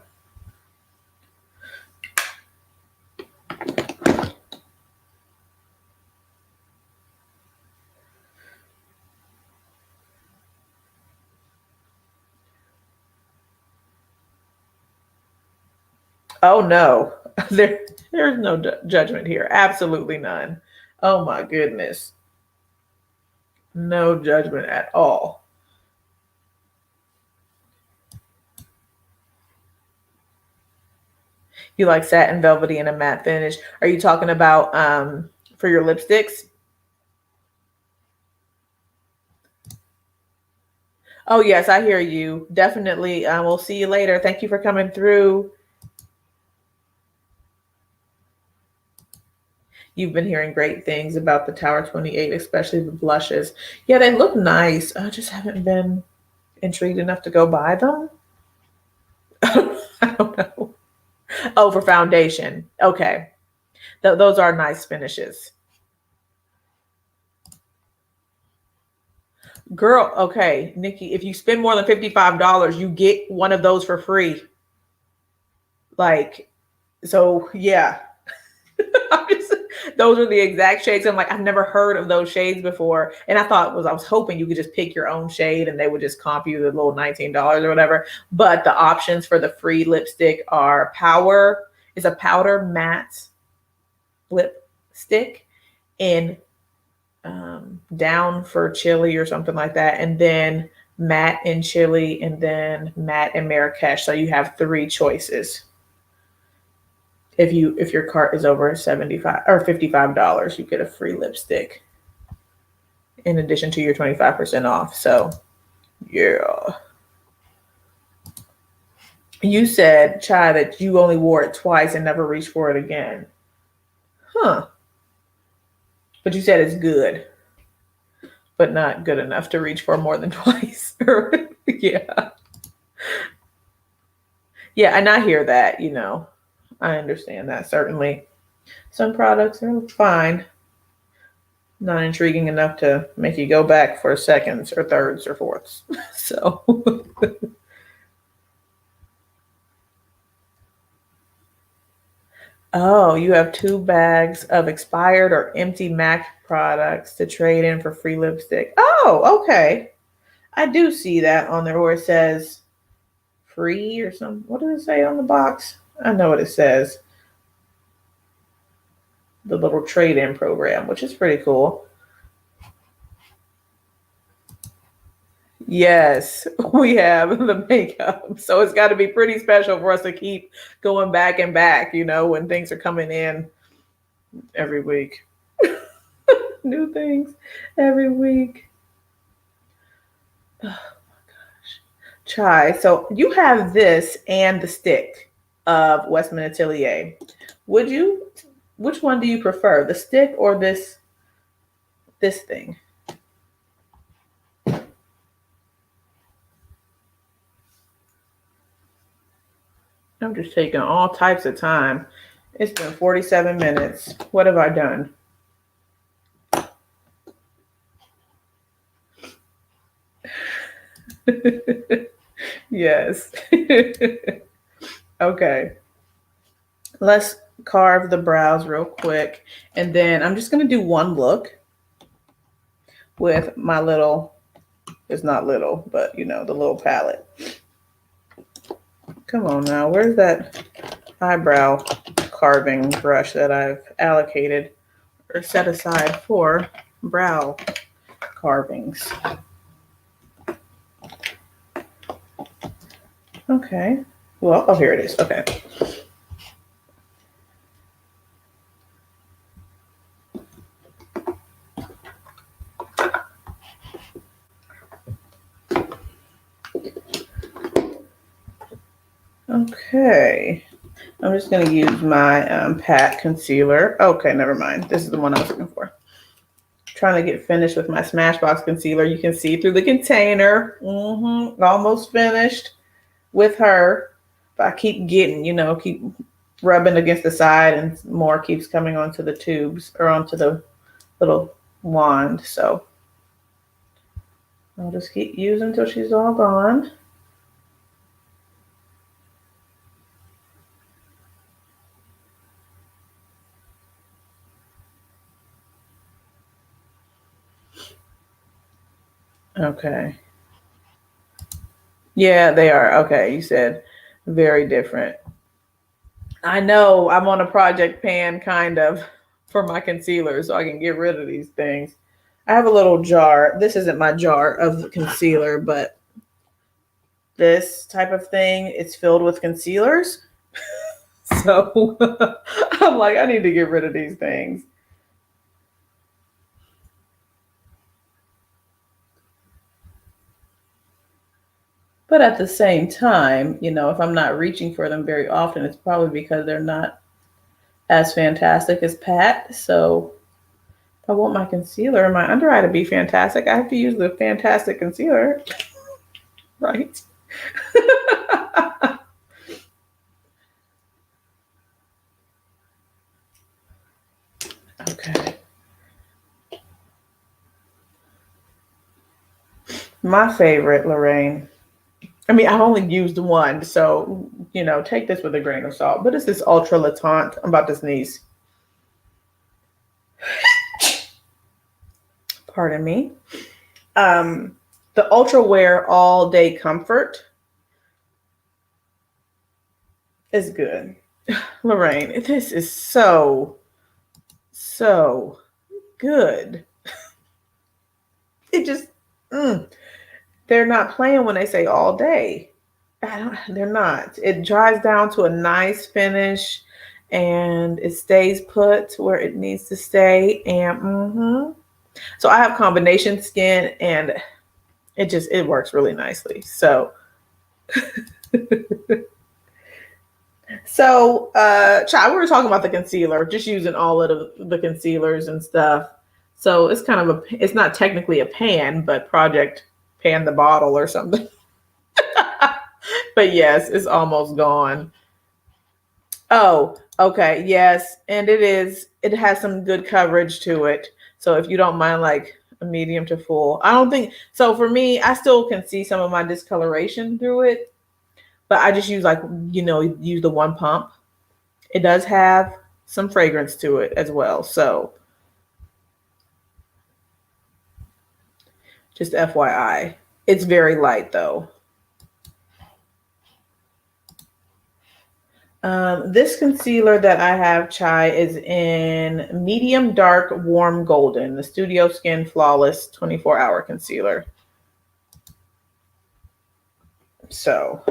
Oh no, there's no judgment here. Absolutely none. Oh my goodness. No judgment at all. You like satin, velvety, and a matte finish. Are you talking about for your lipsticks? Oh yes, I hear you. Definitely. We'll see you later. Thank you for coming through. You've been hearing great things about the Tower 28, especially the blushes. Yeah, they look nice. I just haven't been intrigued enough to go buy them. I don't know. Oh, for foundation. Okay. Those are nice finishes. Girl, okay, Nikki, if you spend more than $55, you get one of those for free. Like, so yeah. Those are the exact shades. I'm like, I've never heard of those shades before. And I was hoping you could just pick your own shade and they would just comp you the little $19 or whatever. But the options for the free lipstick are it's a powder matte lipstick in down for chili or something like that. And then matte and chili and then matte and Marrakesh. So you have 3 choices. If your cart is over $75 or $55, you get a free lipstick in addition to your 25% off. So yeah. You said, Chai, that you only wore it twice and never reached for it again. Huh. But you said it's good, but not good enough to reach for more than twice. Yeah. Yeah, and I hear that, I understand that. Certainly some products are fine, not intriguing enough to make you go back for seconds or thirds or fourths. So oh, you have 2 bags of expired or empty MAC products to trade in for free lipstick. Oh, okay. I do see that on there where it says free or something. What does it say on the box? I know what it says. The little trade-in program, which is pretty cool. Yes, we have the makeup. So it's got to be pretty special for us to keep going back and back, when things are coming in every week. New things every week. Oh my gosh. Chai. So you have this and the stick of Westman Atelier. Which one do you prefer? The stick or this thing? I'm just taking all types of time. It's been 47 minutes. What have I done? Yes. Okay. Let's carve the brows real quick. And then I'm just going to do one look with my it's not little, but the little palette. Come on now. Where's that eyebrow carving brush that I've allocated or set aside for brow carvings? Okay. Well, oh, here it is. Okay. Okay. I'm just going to use my Pat concealer. Okay, never mind. This is the one I was looking for. Trying to get finished with my Smashbox concealer. You can see through the container. Almost finished with her. But I keep getting, keep rubbing against the side and more keeps coming onto the tubes or onto the little wand. So I'll just keep using until she's all gone. Okay. Yeah, they are. Okay, you said very different. I know I'm on a project pan kind of for my concealer so I can get rid of these things. I have a little jar. This isn't my jar of concealer, but this type of thing is filled with concealers. So I'm like, I need to get rid of these things. But at the same time, if I'm not reaching for them very often, it's probably because they're not as fantastic as Pat. So if I want my concealer and my under eye to be fantastic, I have to use the fantastic concealer, right? Okay. My favorite, Lorraine. I mean, I've only used one, so take this with a grain of salt. But it's this Ultra Latant. I'm about to sneeze. Pardon me. The Ultra Wear All Day Comfort is good. Lorraine, this is so good. It just, they're not playing when they say all day. They're not. It dries down to a nice finish and it stays put where it needs to stay. And so I have combination skin and it works really nicely. So Chai, we were talking about the concealer, just using all of the concealers and stuff. So it's kind of it's not technically a pan, but Project Pan the Bottle or something. But yes, it's almost gone. Oh, okay. Yes. And it has some good coverage to it. So if you don't mind like a medium to full, I don't think so. For me, I still can see some of my discoloration through it, but I just use use the one pump. It does have some fragrance to it as well. So just FYI, it's very light though. This concealer that I have, Chai, is in medium dark warm golden, the Studio Skin Flawless 24-hour concealer. So,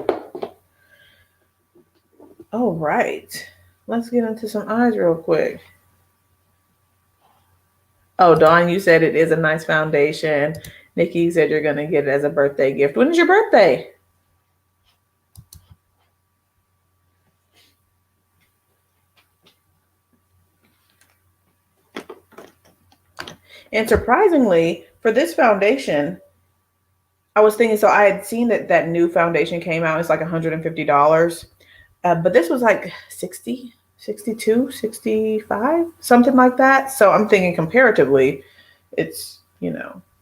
all right, let's get into some eyes real quick. Oh, Dawn, you said it is a nice foundation. Nikki said you're going to get it as a birthday gift. When is your birthday? And surprisingly, for this foundation, I was thinking, so I had seen that new foundation came out. It's like $150. But this was like 60, 62, 65, something like that. So I'm thinking comparatively, it's,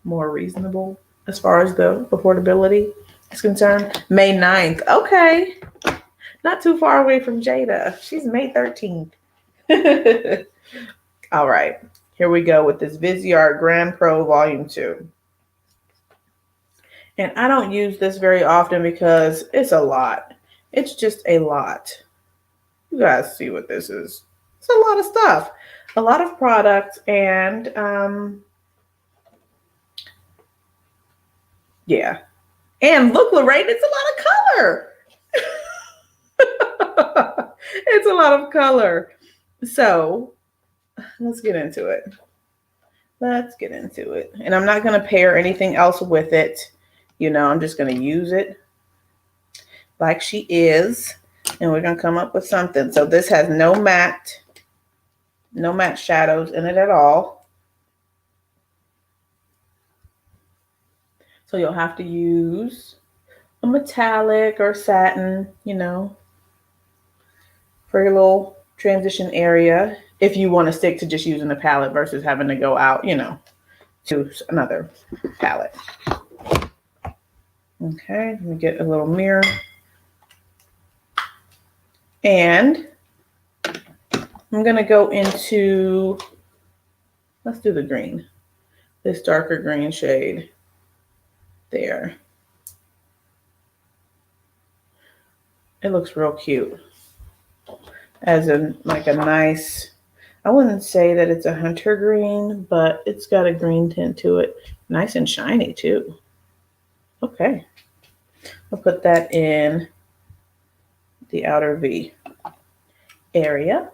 more reasonable as far as the affordability is concerned. May 9th. Okay. Not too far away from Jada. She's May 13th. All right. Here we go with this Viseart Grande Pro Volume 2. And I don't use this very often because it's a lot. It's just a lot. You guys see what this is. It's a lot of stuff. A lot of products and yeah. And look, Lorraine, it's a lot of color. It's a lot of color. So let's get into it. Let's get into it. And I'm not going to pair anything else with it. I'm just going to use it like she is. And we're going to come up with something. So this has no matte shadows in it at all. So you'll have to use a metallic or satin, for your little transition area. If you want to stick to just using the palette versus having to go out, to another palette. Okay, let me get a little mirror. And I'm going to go into, let's do the green, this darker green shade there. It looks real cute. As in like a nice, I wouldn't say that it's a hunter green, but it's got a green tint to it. Nice and shiny too. Okay. I'll put that in the outer V area.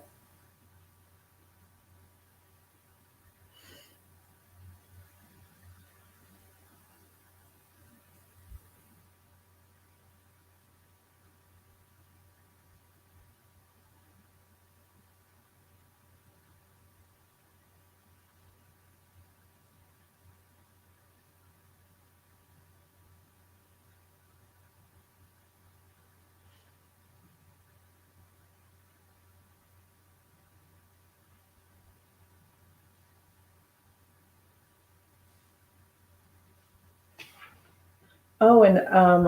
Oh, and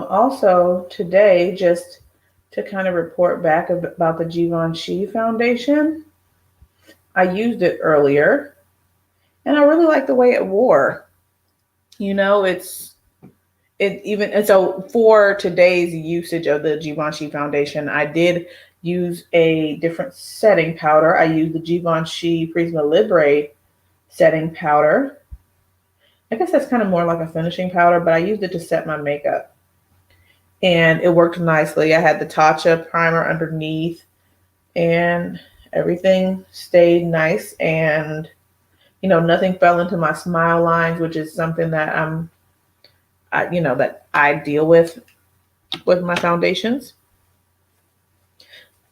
also today, just to kind of report back about the Givenchy foundation, I used it earlier, and I really like the way it wore. You know, it even and so for today's usage of the Givenchy foundation, I did use a different setting powder. I used the Givenchy Prisma Libre setting powder. I guess that's kind of more like a finishing powder, but I used it to set my makeup. And it worked nicely. I had the Tatcha primer underneath, and everything stayed nice, and nothing fell into my smile lines, which is something that that I deal with my foundations.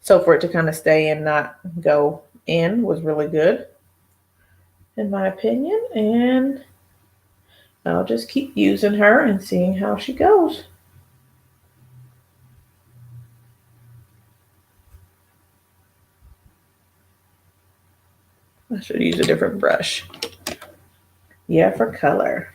So for it to kind of stay and not go in was really good, in my opinion. And I'll just keep using her and seeing how she goes. I should use a different brush. Yeah, for color.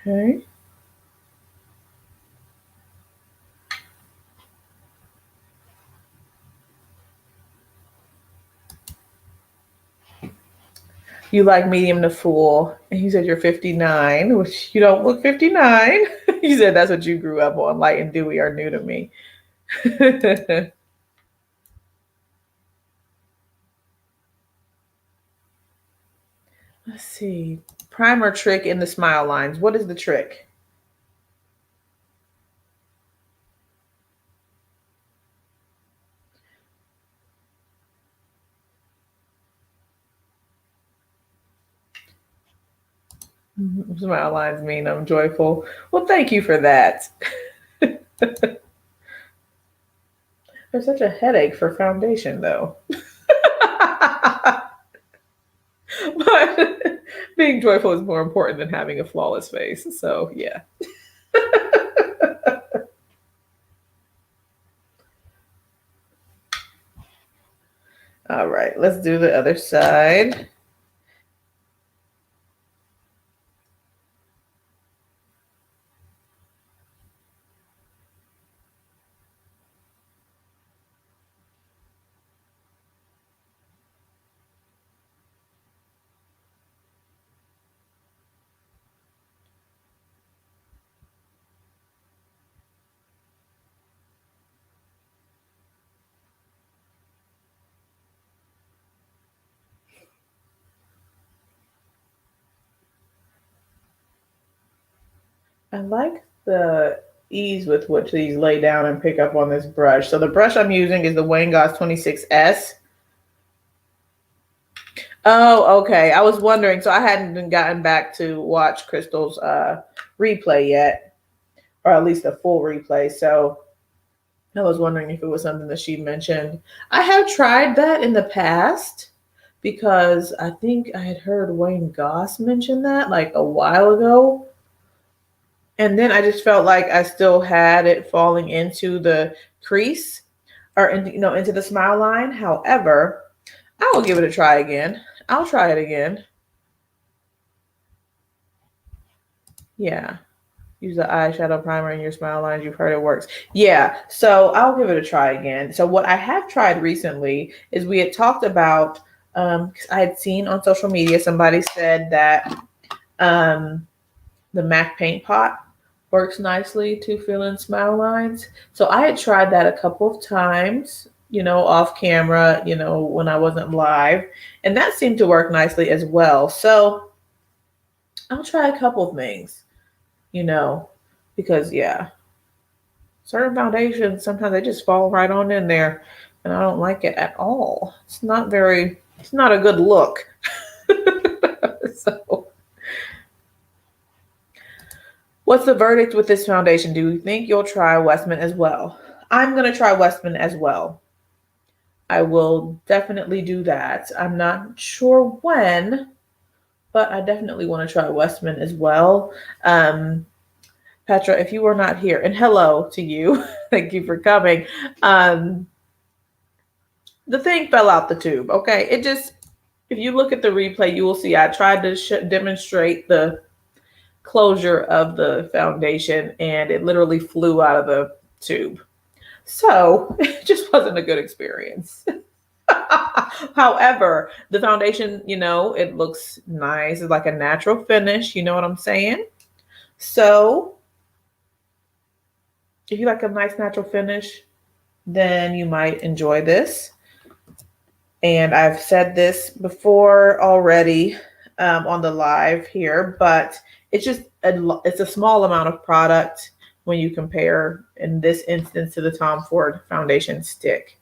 Okay. You like medium to full, and you said you're 59, which you don't look 59. You said that's what you grew up on. Light and dewy are new to me. Let's see. Primer trick in the smile lines. What is the trick? Smile lines mean I'm joyful. Well, thank you for that. There's such a headache for foundation, though. But being joyful is more important than having a flawless face. So, yeah. All right, let's do the other side. I like the ease with which these lay down and pick up on this brush. So the brush I'm using is the Wayne Goss 26S. Oh, okay. I was wondering. So I hadn't gotten back to watch Crystal's replay yet, or at least a full replay. So I was wondering if it was something that she mentioned. I have tried that in the past because I think I had heard Wayne Goss mention that like a while ago. And then I just felt like I still had it falling into the crease or into the smile line. However, I will give it a try again. I'll try it again. Yeah. Use the eyeshadow primer in your smile lines. You've heard it works. Yeah. So I'll give it a try again. So what I have tried recently is we had talked about, I had seen on social media, somebody said that the MAC paint pot works nicely to fill in smile lines. So I had tried that a couple of times, off camera, when I wasn't live. And that seemed to work nicely as well. So I'll try a couple of things, because yeah, certain foundations, sometimes they just fall right on in there. And I don't like it at all. It's not a good look. So what's the verdict with this foundation? Do you think you'll try Westman as well? I'm going to try Westman as well. I will definitely do that. I'm not sure when, but I definitely want to try Westman as well. Petra, if you were not here, and hello to you, thank you for coming. The thing fell out the tube, okay? It just, if you look at the replay, you will see I tried to demonstrate the closure of the foundation and it literally flew out of the tube. So it just wasn't a good experience. However, the foundation, you know, it looks nice. It's like a natural finish. You know what I'm saying? So if you like a nice natural finish, then you might enjoy this. And I've said this before already on the live here, but it's just it's a small amount of product when you compare in this instance to the Tom Ford foundation stick.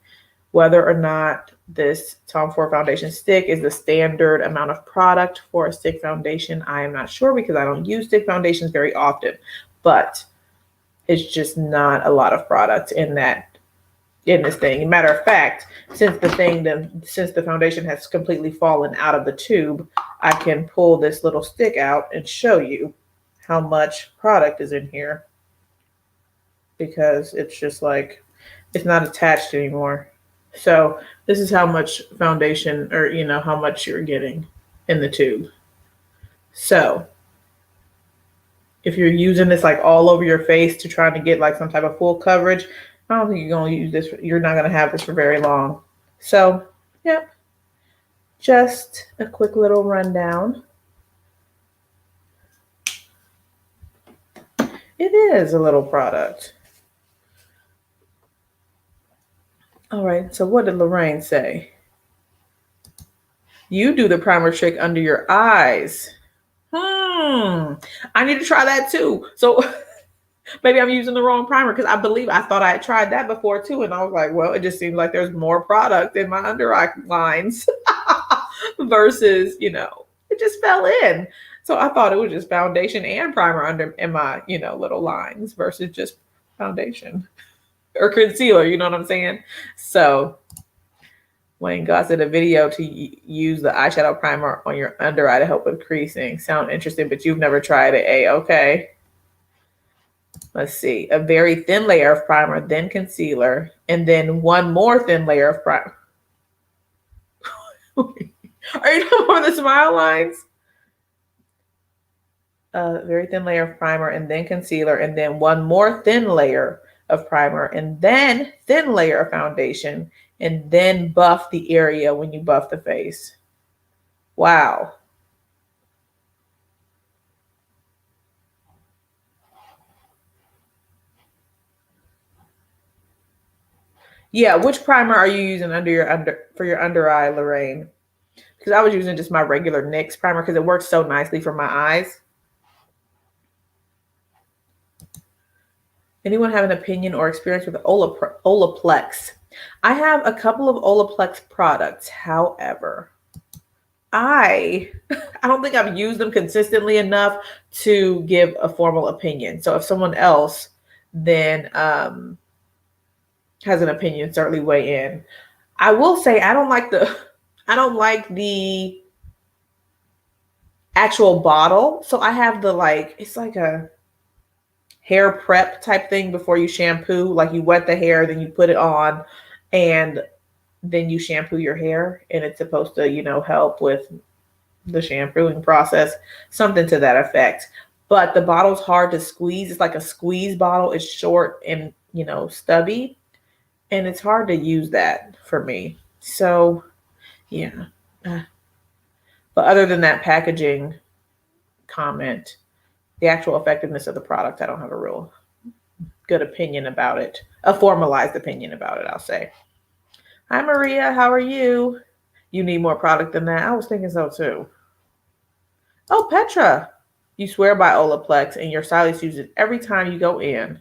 Whether or not this Tom Ford foundation stick is the standard amount of product for a stick foundation, I am not sure because I don't use stick foundations very often, but it's just not a lot of product in this thing. Matter of fact, since the foundation has completely fallen out of the tube, I can pull this little stick out and show you how much product is in here because it's just like, it's not attached anymore. So this is how much foundation, or you know, how much you're getting in the tube. So if you're using this like all over your face to try to get like some type of full coverage, I don't think you're going to use this. You're not going to have this for very long. So, yep. Just a quick little rundown. It is a little product. All right. So what did Lorraine say? You do the primer trick under your eyes. I need to try that too. So maybe I'm using the wrong primer because I thought I had tried that before too. And I was like, well, it just seems like there's more product in my under eye lines versus, you know, it just fell in. So I thought it was just foundation and primer in my, you know, little lines versus just foundation or concealer. You know what I'm saying? So Wayne God said a video to use the eyeshadow primer on your under eye to help with creasing. Sound interesting, but you've never tried it. Okay. Let's see. A very thin layer of primer, then concealer, and then one more thin layer of primer. Are you talking about the smile lines? A very thin layer of primer, and then concealer, and then one more thin layer of primer, and then thin layer of foundation, and then buff the area when you buff the face. Wow. Yeah, which primer are you using for your under eye, Lorraine? Because I was using just my regular NYX primer because it works so nicely for my eyes. Anyone have an opinion or experience with Olaplex? I have a couple of Olaplex products. However, I don't think I've used them consistently enough to give a formal opinion. So if someone else then has an opinion, certainly weigh in. I will say I don't like the actual bottle. So I have it's like a hair prep type thing before you shampoo. Like you wet the hair, then you put it on, and then you shampoo your hair, and it's supposed to, you know, help with the shampooing process, something to that effect. But the bottle's hard to squeeze. It's like a squeeze bottle. It's short and, you know, stubby, and it's hard to use that for me. So, yeah. But other than that packaging comment, the actual effectiveness of the product, I don't have a real good opinion about it. A formalized opinion about it, I'll say. Hi, Maria. How are you? You need more product than that? I was thinking so, too. Oh, Petra. You swear by Olaplex, and your stylist uses it every time you go in,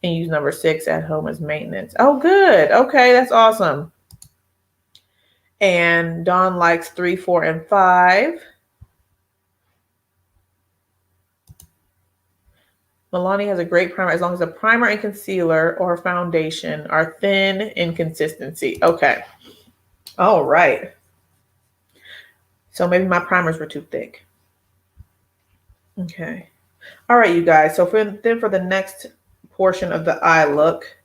and use number 6 at home as maintenance. Oh, good. Okay, that's awesome. And Dawn likes 3, 4, and 5. Milani has a great primer as long as the primer and concealer or foundation are thin in consistency. Okay. All right. So maybe my primers were too thick. Okay. All right, you guys. So for the next portion of the eye look,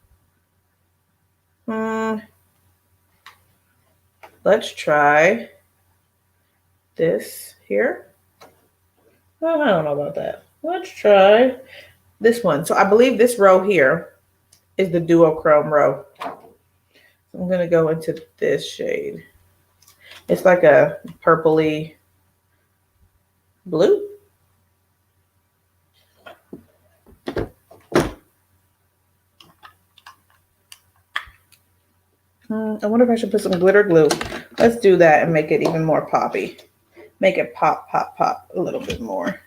let's try this here. Oh, I don't know about that. Let's try this one. So I believe this row here is the duochrome row. I'm going to go into this shade. It's like a purpley blue. I wonder if I should put some glitter glue. Let's do that and make it even more poppy. Make it pop, pop, pop a little bit more.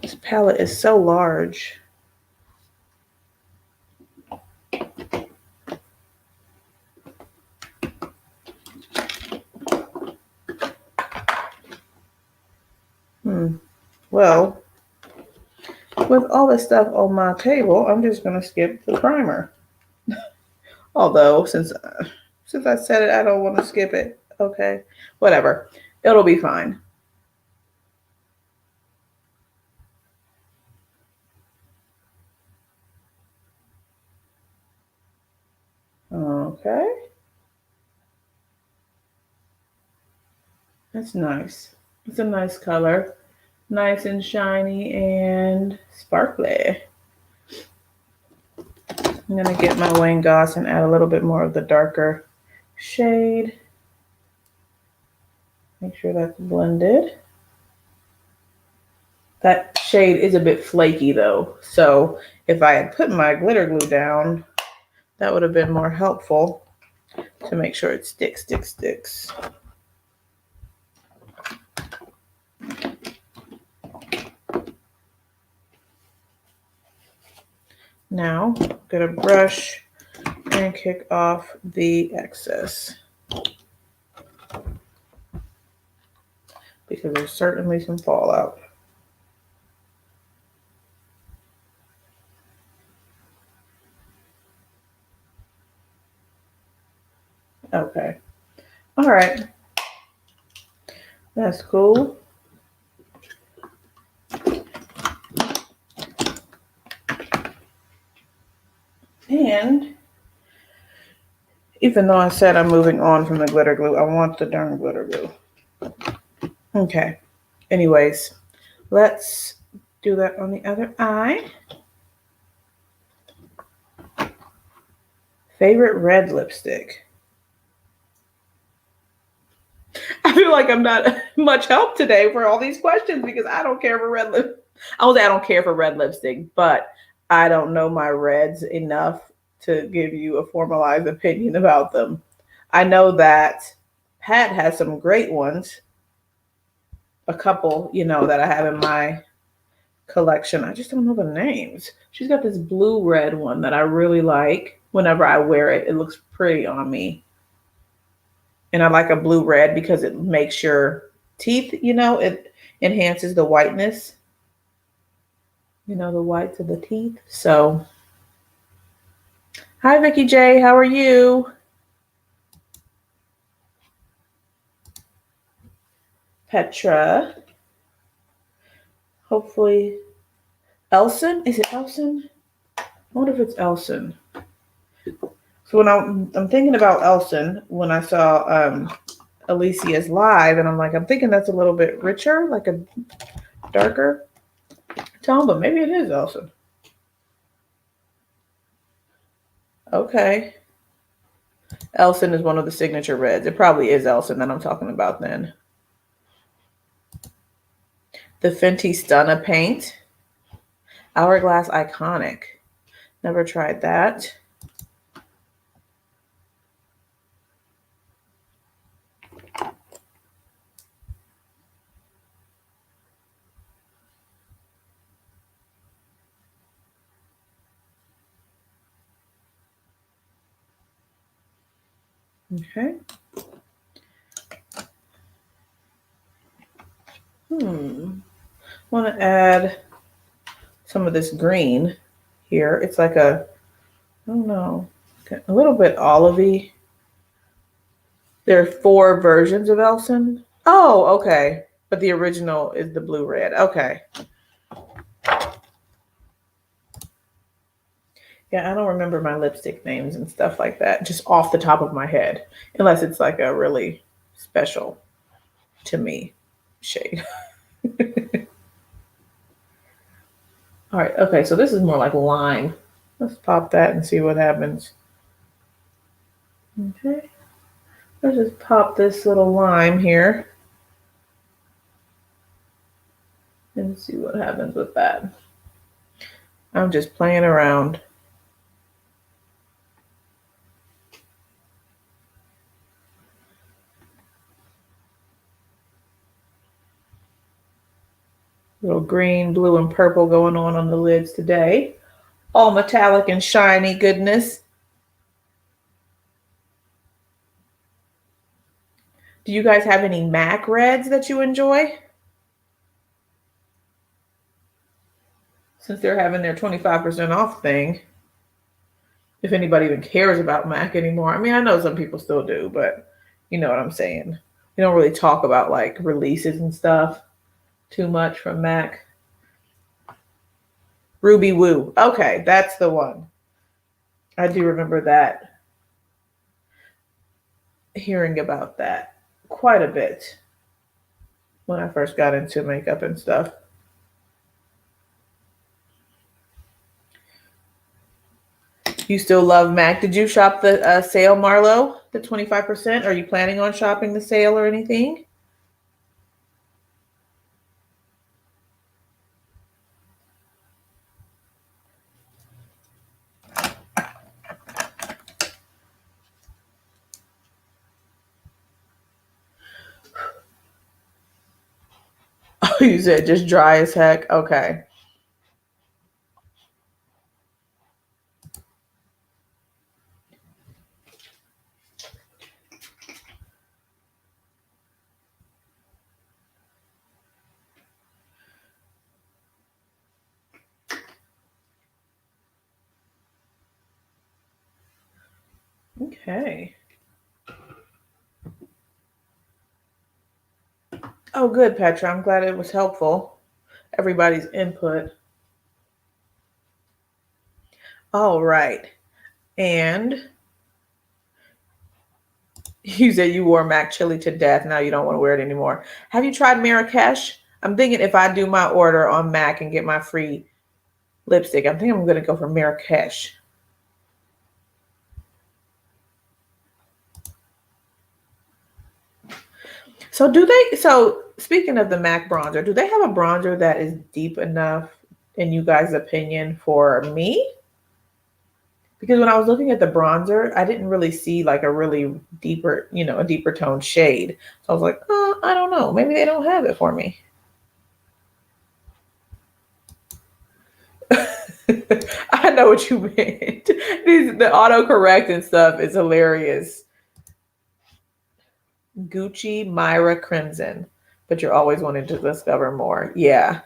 This palette is so large. Well, with all this stuff on my table, I'm just going to skip the primer. Although, since I said it, I don't want to skip it. Okay, whatever. It'll be fine. Okay. That's nice. It's a nice color. Nice and shiny and sparkly. I'm going to get my Wayne Goss and add a little bit more of the darker shade. Make sure that's blended. That shade is a bit flaky though. So if I had put my glitter glue down, that would have been more helpful to make sure it sticks. Now, I'm going to brush and kick off the excess, because there's certainly some fallout. Okay. All right. That's cool. And even though I said I'm moving on from the glitter glue, I want the darn glitter glue. Okay. Anyways, let's do that on the other eye. Favorite red lipstick? I feel like I'm not much help today for all these questions because I don't care for red lip. I would say I don't care for red lipstick, but I don't know my reds enough to give you a formalized opinion about them. I know that Pat has some great ones. A couple, that I have in my collection. I just don't know the names. She's got this blue red one that I really like. Whenever I wear it, it looks pretty on me. And I like a blue red because it makes your teeth, it enhances the whiteness. The whites of the teeth. So, hi, Vicky J. How are you? Petra. Hopefully, Elson. Is it Elson? I wonder if it's Elson. So when I'm thinking about Elson, when I saw Alicia's live, and I'm thinking that's a little bit richer, like a darker tone, but maybe it is Elson. Okay. Elson is one of the signature reds. It probably is Elson that I'm talking about then. The Fenty Stunna paint. Hourglass Iconic. Never tried that. Okay. Want to add some of this green here. It's like a, I don't know, a little bit olivey. There are 4 versions of Elson. Oh, okay. But the original is the blue red. Okay. Yeah, I don't remember my lipstick names and stuff like that, just off the top of my head, unless it's like a really special to me shade. All right, okay, so this is more like lime. Let's pop that and see what happens. Okay, let's just pop this little lime here and see what happens with that. I'm just playing around. Little green, blue, and purple going on the lids today. All metallic and shiny goodness. Do you guys have any MAC reds that you enjoy? Since they're having their 25% off thing. If anybody even cares about MAC anymore. I mean, I know some people still do, but you know what I'm saying. We don't really talk about like releases and stuff too much from MAC. Ruby Woo. Okay, that's the one. I do remember that. Hearing about that quite a bit when I first got into makeup and stuff. You still love MAC. Did you shop the sale, Marlo? The 25%? Are you planning on shopping the sale or anything? Oh, you said just dry as heck? Okay. Okay. Oh, good, Petra. I'm glad it was helpful. Everybody's input. All right. And you said you wore MAC chili to death. Now you don't want to wear it anymore. Have you tried Marrakesh? I'm thinking if I do my order on MAC and get my free lipstick, I'm thinking I'm going to go for Marrakesh. So speaking of the MAC bronzer, do they have a bronzer that is deep enough in you guys' opinion for me? Because when I was looking at the bronzer, I didn't really see like a really deeper, a deeper tone shade. So I was like, I don't know. Maybe they don't have it for me. I know what you meant. The autocorrect and stuff is hilarious. Gucci Myra Crimson, but you're always wanting to discover more. Yeah.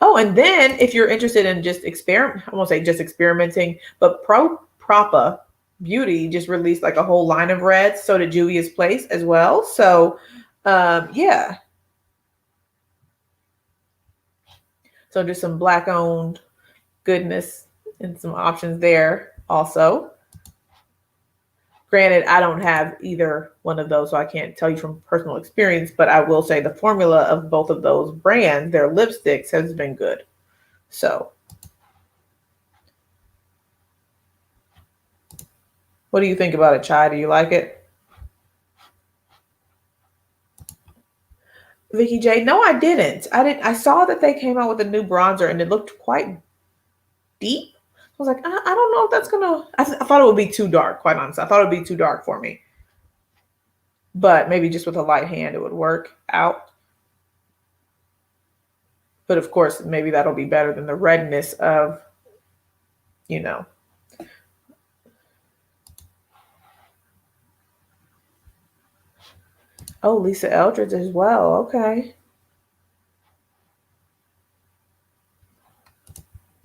Oh, and then if you're interested in just I won't say just experimenting, but Propa Beauty just released like a whole line of reds. So did Juvia's Place as well. So, yeah. So just some black owned goodness and some options there also. Granted, I don't have either one of those, so I can't tell you from personal experience, but I will say the formula of both of those brands, their lipsticks, has been good. So, what do you think about it, Chai? Do you like it? Vicky J, no, I didn't. I saw that they came out with a new bronzer and it looked quite deep. I was like, I don't know if that's gonna. I thought it would be too dark. Quite honestly, I thought it would be too dark for me. But maybe just with a light hand, it would work out. But of course, maybe that'll be better than the redness of, you know. Oh, Lisa Eldridge as well. Okay.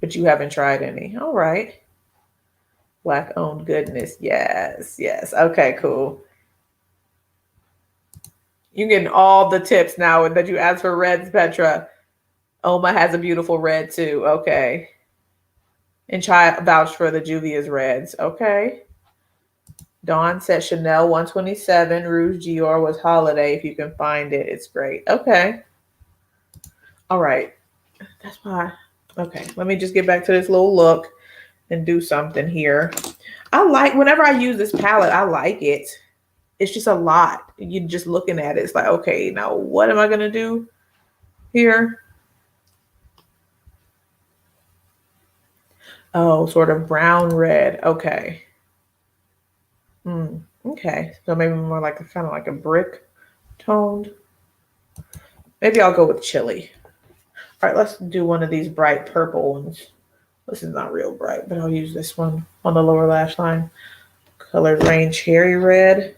but you haven't tried any. All right. Black owned goodness. Yes, yes. Okay, cool. You're getting all the tips now that you asked for reds, Petra. Oma has a beautiful red too. Okay. And try vouch for the Juvia's reds. Okay. Dawn said Chanel 127, Rouge Dior was holiday. If you can find it, it's great. Okay. All right. That's why. Okay. Let me just get back to this little look and do something here. I like, whenever I use this palette, I like it. It's just a lot. You just looking at it. It's like, okay, now what am I going to do here? Oh, sort of brown red. Okay. Okay. So maybe more like kind of like a brick toned. Maybe I'll go with chili. All right, let's do one of these bright purple ones. This is not real bright, but I'll use this one on the lower lash line. Color range cherry red.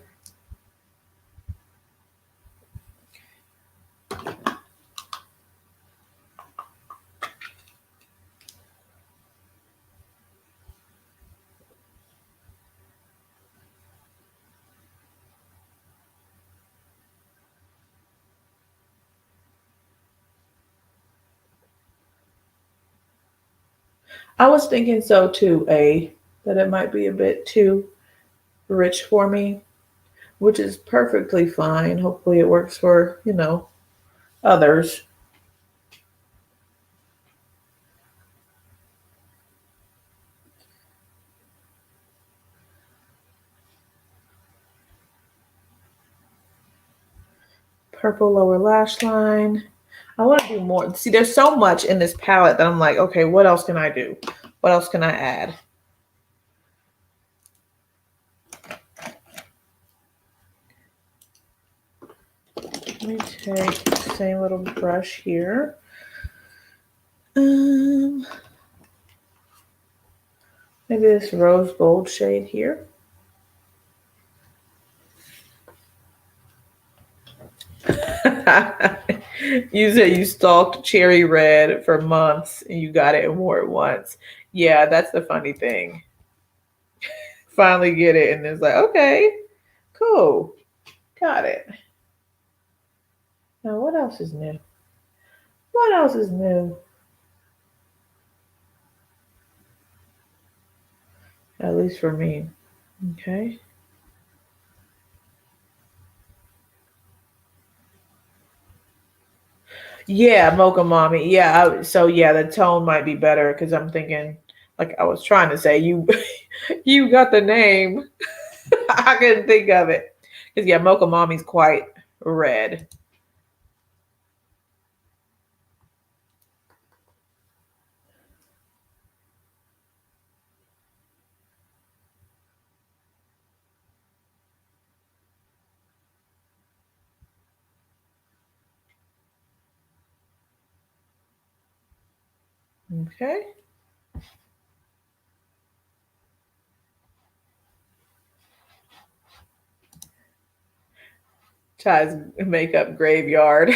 I was thinking so too, that it might be a bit too rich for me, which is perfectly fine. Hopefully it works for, others. Purple lower lash line. I want to do more. See, there's so much in this palette that I'm like, okay, what else can I do? What else can I add? Let me take the same little brush here. Maybe this rose gold shade here. You said you stalked cherry red for months and you got it and wore it once. Yeah, that's the funny thing. Finally get it and it's like, okay, cool. Got it. Now what else is new? What else is new? At least for me. Okay. Yeah, Mocha Mommy. Yeah. So yeah, the tone might be better because I'm thinking, like I was trying to say, you you got the name. I couldn't think of it. Because yeah, Mocha Mommy's quite red. Okay. Chai's makeup graveyard.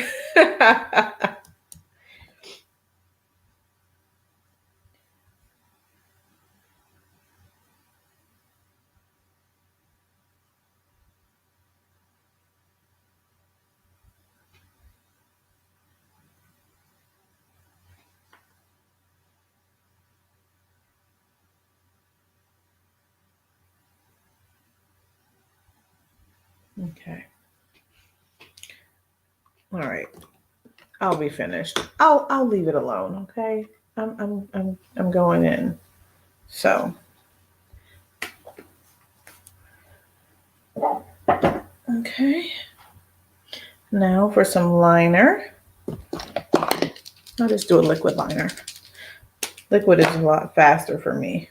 Okay. All right. I'll be finished. I'll leave it alone, okay? I'm going in. So okay. Now for some liner. I'll just do a liquid liner. Liquid is a lot faster for me.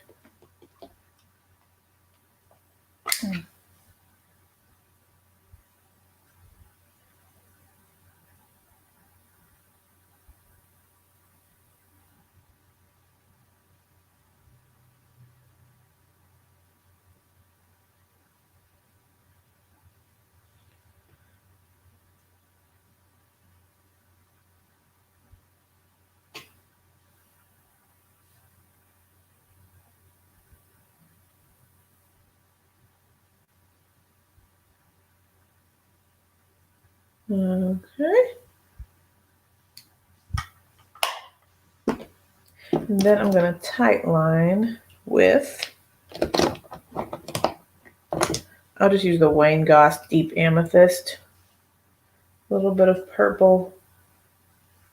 Okay. And then I'm going to tight line with, I'll just use the Wayne Goss Deep Amethyst. A little bit of purple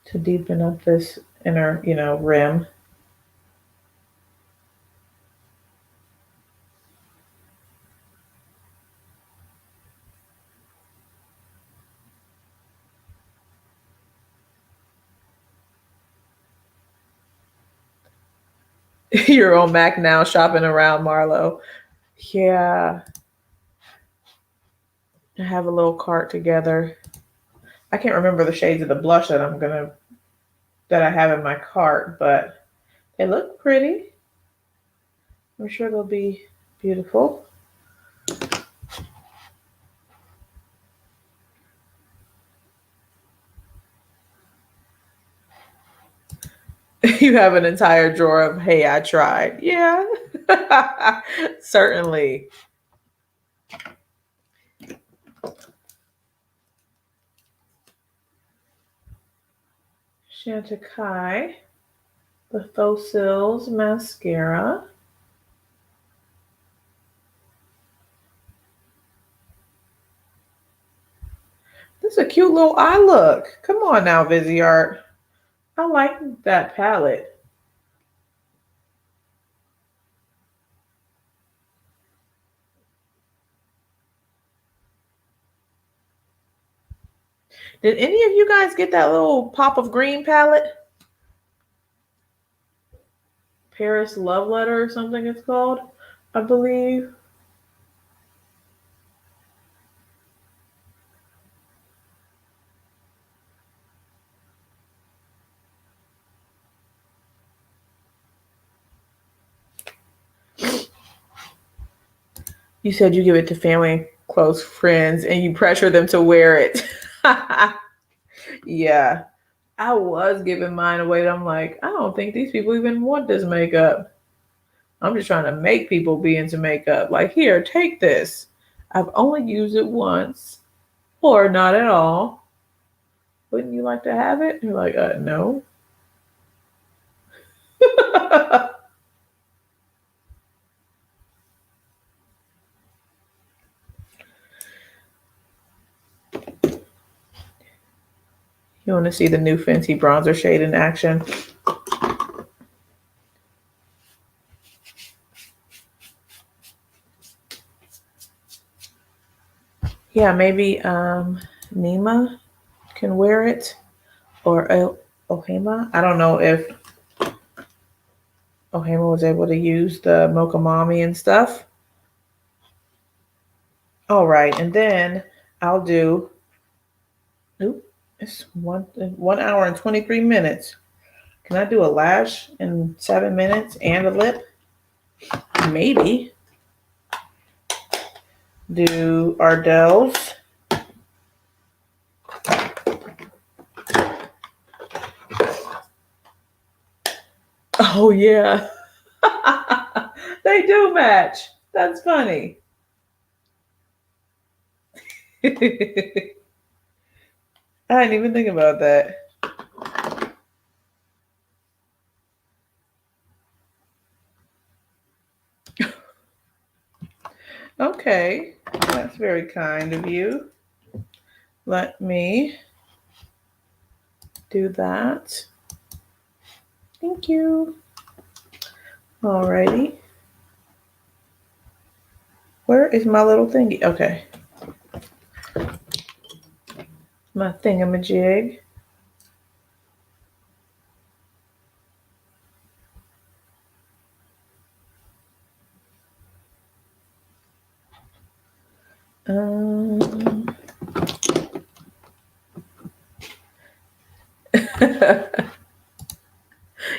to deepen up this inner, rim. You're on Mac now shopping around, Marlo. Yeah. I have a little cart together. I can't remember the shades of the blush that I have in my cart, but they look pretty. I'm sure they'll be beautiful. You have an entire drawer of, hey, I tried. Yeah, certainly. Chantecaille, the Faux Cils mascara. This is a cute little eye look. Come on now, Viseart. I like that palette. Did any of you guys get that little pop of green palette? Paris Love Letter or something it's called, I believe. You said you give it to family and close friends and you pressure them to wear it. Yeah. I was giving mine away. I'm like, I don't think these people even want this makeup. I'm just trying to make people be into makeup. Like, here, take this. I've only used it once or not at all. Wouldn't you like to have it? You're like, no. You want to see the new Fenty bronzer shade in action? Yeah, maybe Nima can wear it, or Ohema. I don't know if Ohema was able to use the Mocha Mommy and stuff. All right, and then I'll do, it's 1 hour and 23 minutes. Can I do a lash in 7 minutes and a lip? Maybe. Do Ardell's. Oh, yeah. They do match. That's funny. I didn't even think about that. Okay, that's very kind of you. Let me do that. Thank you. Alrighty. Where is my little thingy? Okay. My thingamajig.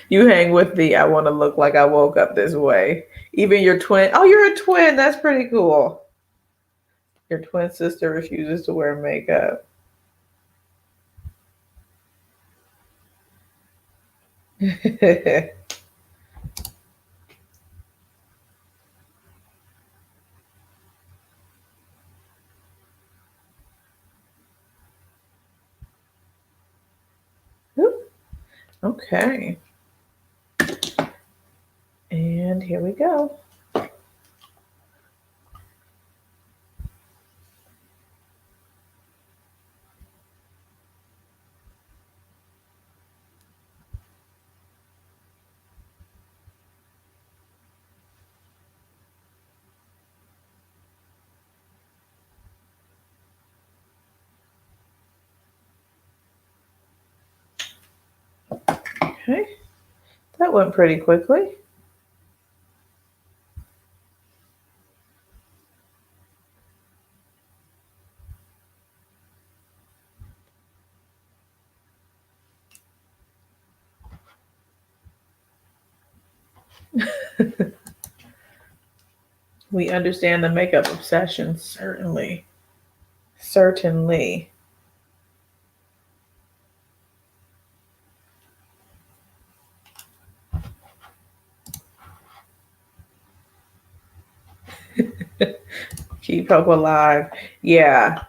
You hang with the I want to look like I woke up this way. Even your twin. Oh, you're a twin. That's pretty cool. Your twin sister refuses to wear makeup. Okay. And here we go. Okay. That went pretty quickly. We understand the makeup obsession, certainly. Certainly. Keep hope alive. Yeah.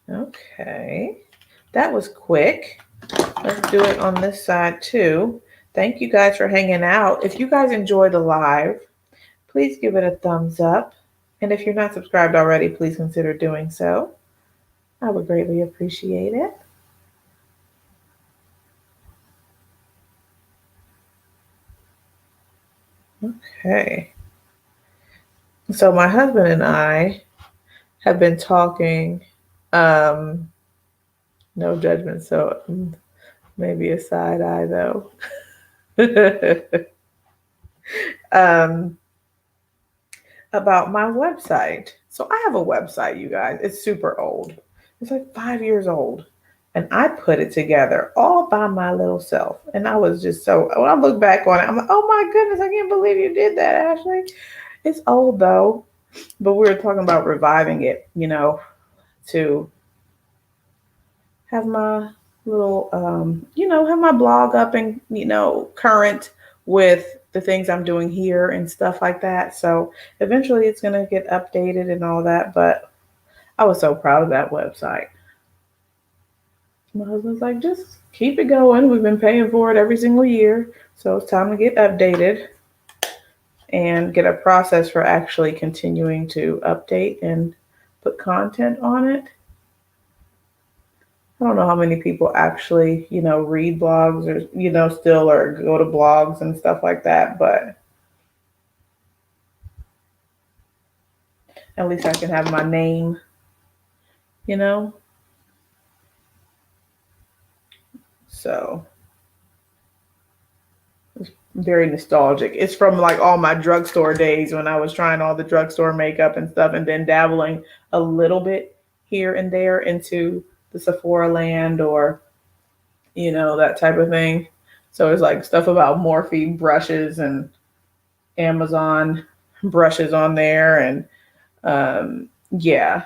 Okay. That was quick. Let's do it on this side too. Thank you guys for hanging out. If you guys enjoy the live, please give it a thumbs up. And if you're not subscribed already, please consider doing so. I would greatly appreciate it. Okay. So my husband and I have been talking, no judgment, so maybe a side eye though. About my website. So I have a website, you guys. It's super old. It's like 5 years old. And I put it together all by my little self. And I was just so, when I look back on it, I'm like, oh my goodness, I can't believe you did that, Ashley. It's old though. But we were talking about reviving it, to have my little, have my blog up and, current with the things I'm doing here and stuff like that. So eventually it's going to get updated and all that. But I was so proud of that website. My husband's like, just keep it going. We've been paying for it every single year. So it's time to get updated and get a process for actually continuing to update and put content on it. I don't know how many people actually, read blogs or, still or go to blogs and stuff like that, but at least I can have my name, So it's very nostalgic. It's from like all my drugstore days when I was trying all the drugstore makeup and stuff and then dabbling a little bit here and there into the Sephora land or, that type of thing. So it's like stuff about Morphe brushes and Amazon brushes on there. And yeah,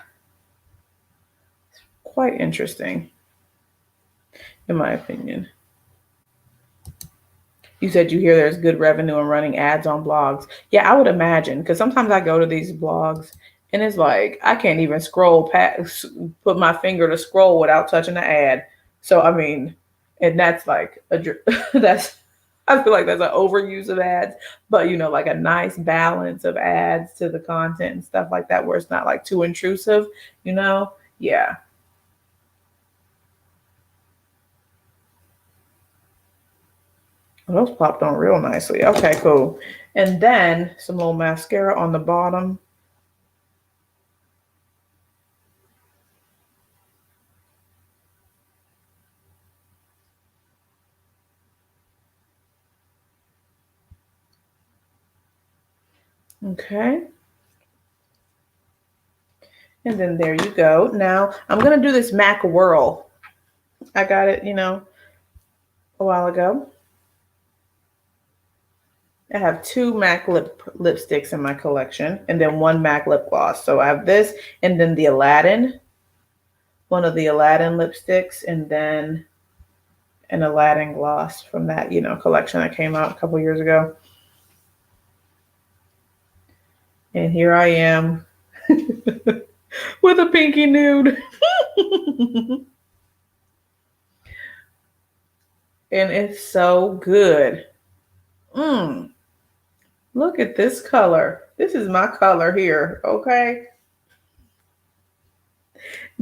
quite interesting, in my opinion. You said you hear there's good revenue in running ads on blogs. Yeah, I would imagine, because sometimes I go to these blogs and it's like I can't even scroll past, put my finger to scroll without touching the ad. So I mean, and that's like that's I feel like that's an overuse of ads, but like a nice balance of ads to the content and stuff like that, where it's not like too intrusive. Yeah. Those popped on real nicely. Okay, cool. And then some little mascara on the bottom. Okay. And then there you go. Now I'm going to do this MAC Whirl. I got it, a while ago. I have two MAC lipsticks in my collection and then one MAC lip gloss. So I have this and then the Aladdin, one of the Aladdin lipsticks, and then an Aladdin gloss from that, collection that came out a couple years ago. And here I am with a pinky nude. And it's so good. Mm, look at this color. This is my color here, okay?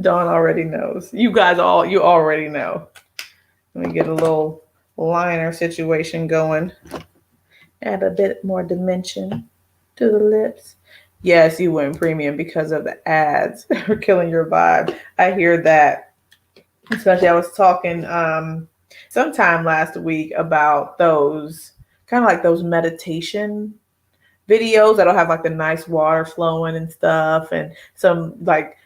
Dawn already knows. You already know. Let me get a little liner situation going. Add a bit more dimension to the lips. Yes, you went premium because of the ads. They're killing your vibe. I hear that. Especially I was talking sometime last week about those kind of like those meditation videos that'll have like the nice water flowing and stuff and some like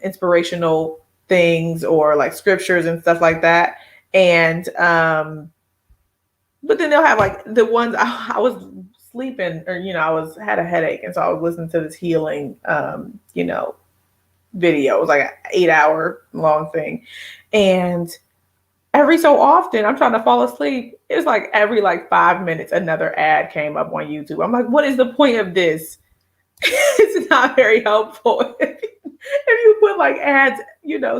inspirational things or like scriptures and stuff like that. And but then they'll have like the ones I was sleeping or had a headache and so I was listening to this healing video. It was like an 8-hour long thing. And every so often I'm trying to fall asleep. It's like every like 5 minutes another ad came up on YouTube. I'm like, what is the point of this? It's not very helpful. If you put like ads,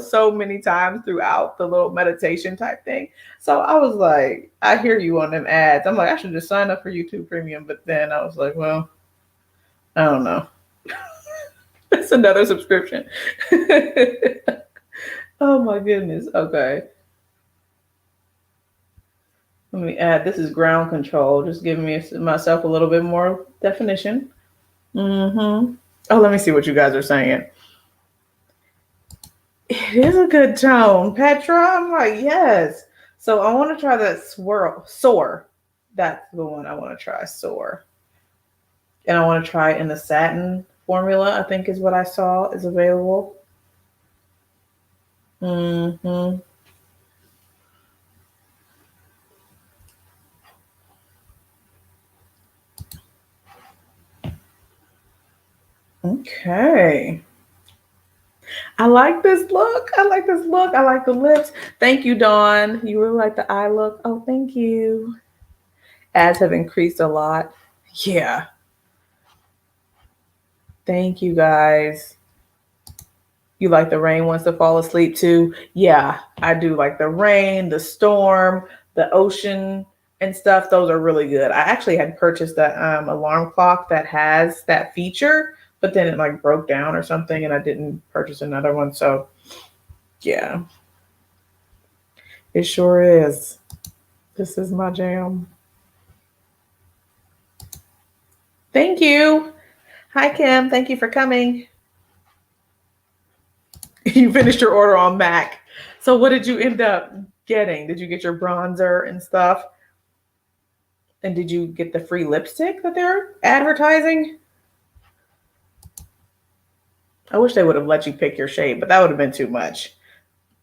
so many times throughout the little meditation type thing. So I was like, I hear you on them ads. I'm like, I should just sign up for YouTube Premium. But then I was like, well, I don't know. It's another subscription. Oh my goodness. Okay. Let me add, this is ground control, just giving myself a little bit more definition. Oh, let me see what you guys are saying. It is a good tone. Petra, I'm like, yes. So I want to try that soar. That's the one I want to try, soar. And I want to try it in the satin formula, I think is what I saw is available. Okay. I like this look. I like the lips. Thank you, Dawn. You really like the eye look. Oh, thank you. Ads have increased a lot. Yeah. Thank you, guys. You like the rain wants to fall asleep too? Yeah, I do like the rain, the storm, the ocean and stuff. Those are really good. I actually had purchased that alarm clock that has that feature, but then it like broke down or something and I didn't purchase another one. So yeah, it sure is. This is my jam. Thank you. Hi, Kim. Thank you for coming. You finished your order on MAC. So what did you end up getting? Did you get your bronzer and stuff? And did you get the free lipstick that they're advertising? I wish they would have let you pick your shade, but that would have been too much.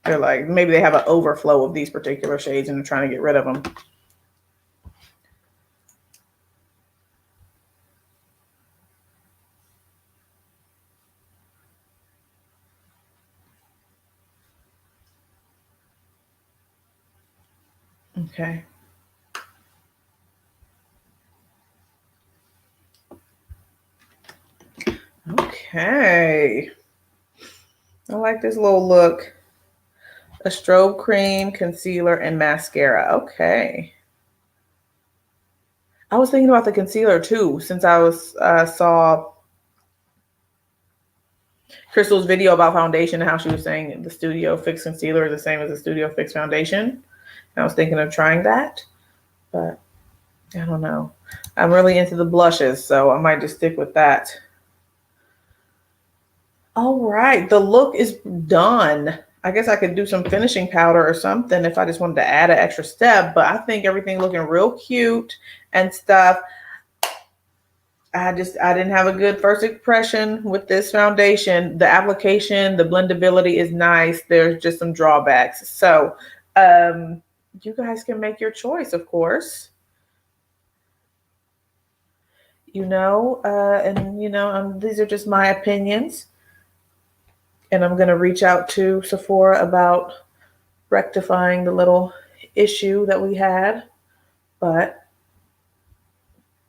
They're like, maybe they have an overflow of these particular shades and they're trying to get rid of them. Okay. Okay. I like this little look. A strobe cream, concealer, and mascara. Okay. I was thinking about the concealer too, since I saw Crystal's video about foundation and how she was saying the Studio Fix concealer is the same as the Studio Fix foundation. And I was thinking of trying that, but I don't know. I'm really into the blushes, so I might just stick with that. All right, the look is done. I guess I could do some finishing powder or something if I just wanted to add an extra step, but I think everything looking real cute and stuff. I didn't have a good first impression with this foundation. The application, the blendability is nice. There's just some drawbacks. So you guys can make your choice, of course. These are just my opinions. And I'm going to reach out to Sephora about rectifying the little issue that we had. But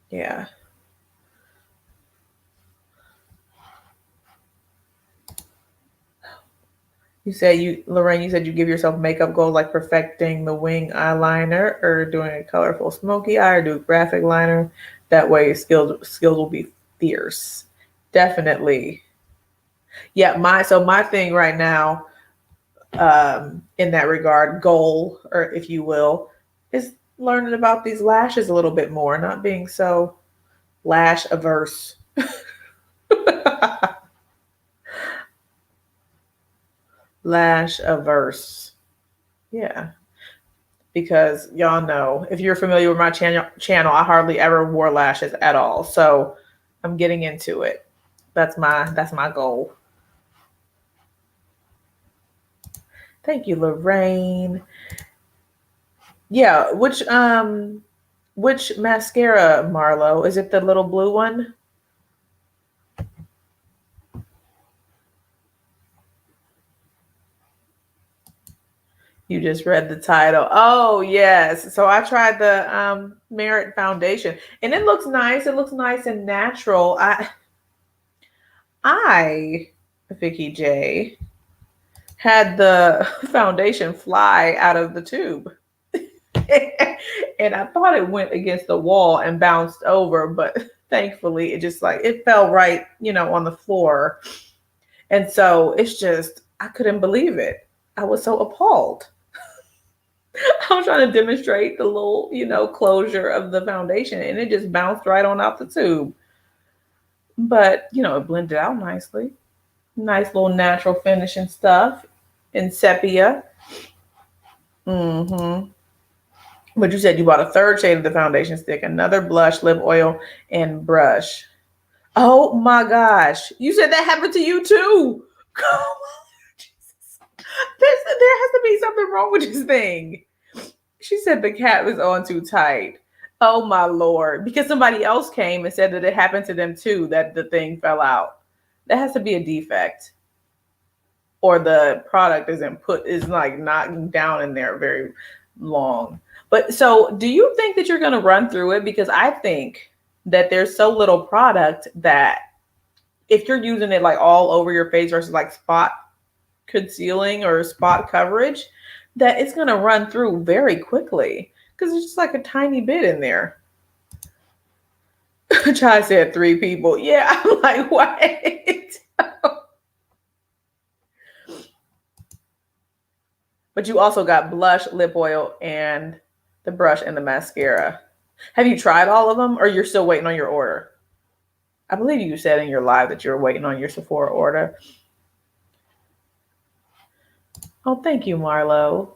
yeah. Lorraine, you said you give yourself makeup goals like perfecting the wing eyeliner or doing a colorful smoky eye or do a graphic liner. That way skills will be fierce. Definitely. Yeah, my thing right now, in that regard, goal, or if you will, is learning about these lashes a little bit more, not being so lash averse. Lash averse. Yeah. Because y'all know, if you're familiar with my channel, I hardly ever wore lashes at all. So I'm getting into it. That's my goal. Thank you, Lorraine. Yeah, which mascara, Marlo? Is it the little blue one? You just read the title. Oh, yes. So I tried the Merit Foundation and it looks nice. It looks nice and natural. Vicky J, had the foundation fly out of the tube. And I thought it went against the wall and bounced over, but thankfully it fell right, on the floor. And so I couldn't believe it. I was so appalled. I was trying to demonstrate the little, closure of the foundation and it just bounced right on out the tube. But, it blended out nicely. Nice little natural finish and stuff in Sepia. Mm-hmm. But you said you bought a third shade of the foundation stick, another blush, lip oil, and brush. Oh my gosh. You said that happened to you too. Oh, Jesus. There has to be something wrong with this thing. She said the cat was on too tight. Oh my Lord. Because somebody else came and said that it happened to them too, that the thing fell out. That has to be a defect. Or the product is like not down in there very long. But so do you think that you're going to run through it? Because I think that there's so little product that if you're using it like all over your face versus like spot concealing or spot coverage, that it's going to run through very quickly because it's just like a tiny bit in there. Chai said 3 people. Yeah, I'm like, what? But you also got blush, lip oil, and the brush and the mascara. Have you tried all of them or you're still waiting on your order? I believe you said in your live that you're waiting on your Sephora order. Oh, thank you, Marlo.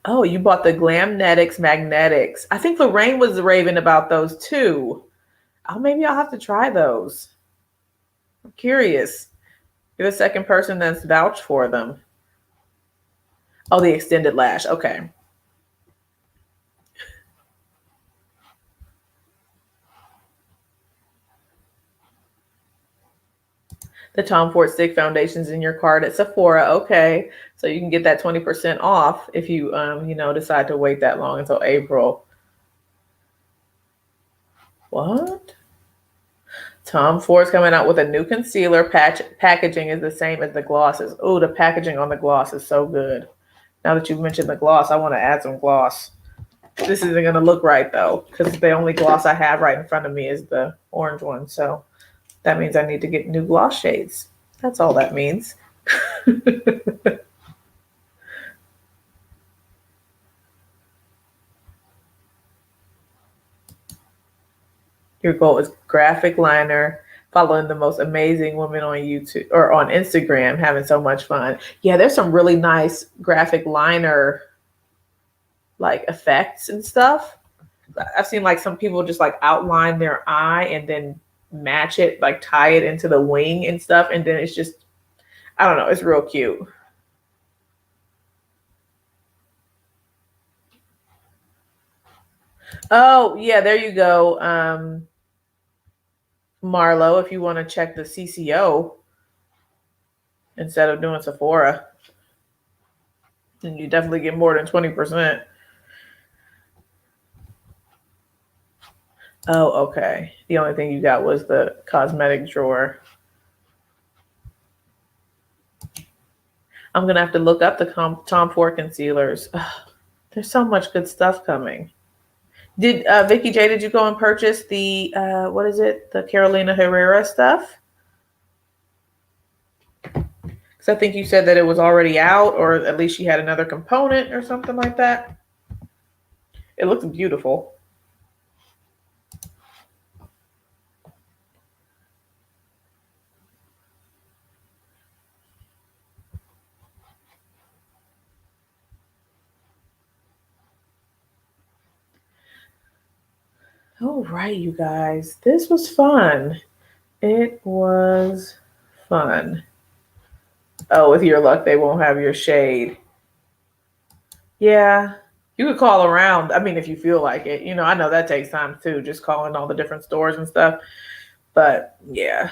Oh, you bought the Glamnetics Magnetics. I think Lorraine was raving about those too. Oh, maybe I'll have to try those. I'm curious. You're the second person that's vouched for them. Oh, the extended lash. Okay. The Tom Ford Stick Foundation's in your card at Sephora. Okay. So you can get that 20% off if you, decide to wait that long until April. What? Tom Ford's coming out with a new concealer. Packaging is the same as the glosses. Oh, the packaging on the gloss is so good. Now that you've mentioned the gloss, I want to add some gloss. This isn't going to look right, though, because the only gloss I have right in front of me is the orange one. So that means I need to get new gloss shades. That's all that means. Your goal is graphic liner, following the most amazing women on YouTube or on Instagram, having so much fun. Yeah, there's some really nice graphic liner like effects and stuff. I've seen like some people just like outline their eye and then match it, like tie it into the wing and stuff. And then it's just, I don't know, it's real cute. Oh, yeah, there you go. Marlo, if you want to check the CCO instead of doing Sephora, then you definitely get more than 20%. Oh, okay. The only thing you got was the cosmetic drawer. I'm going to have to look up the Tom Ford concealers. Ugh, there's so much good stuff coming. Did Vicky J, did you go and purchase the, what is it? The Carolina Herrera stuff? Because I think you said that it was already out, or at least she had another component or something like that. It looks beautiful. All right, you guys, this was fun. It was fun. Oh, with your luck, they won't have your shade. Yeah, you could call around. I mean, if you feel like it. I know that takes time too, just calling all the different stores and stuff. But yeah.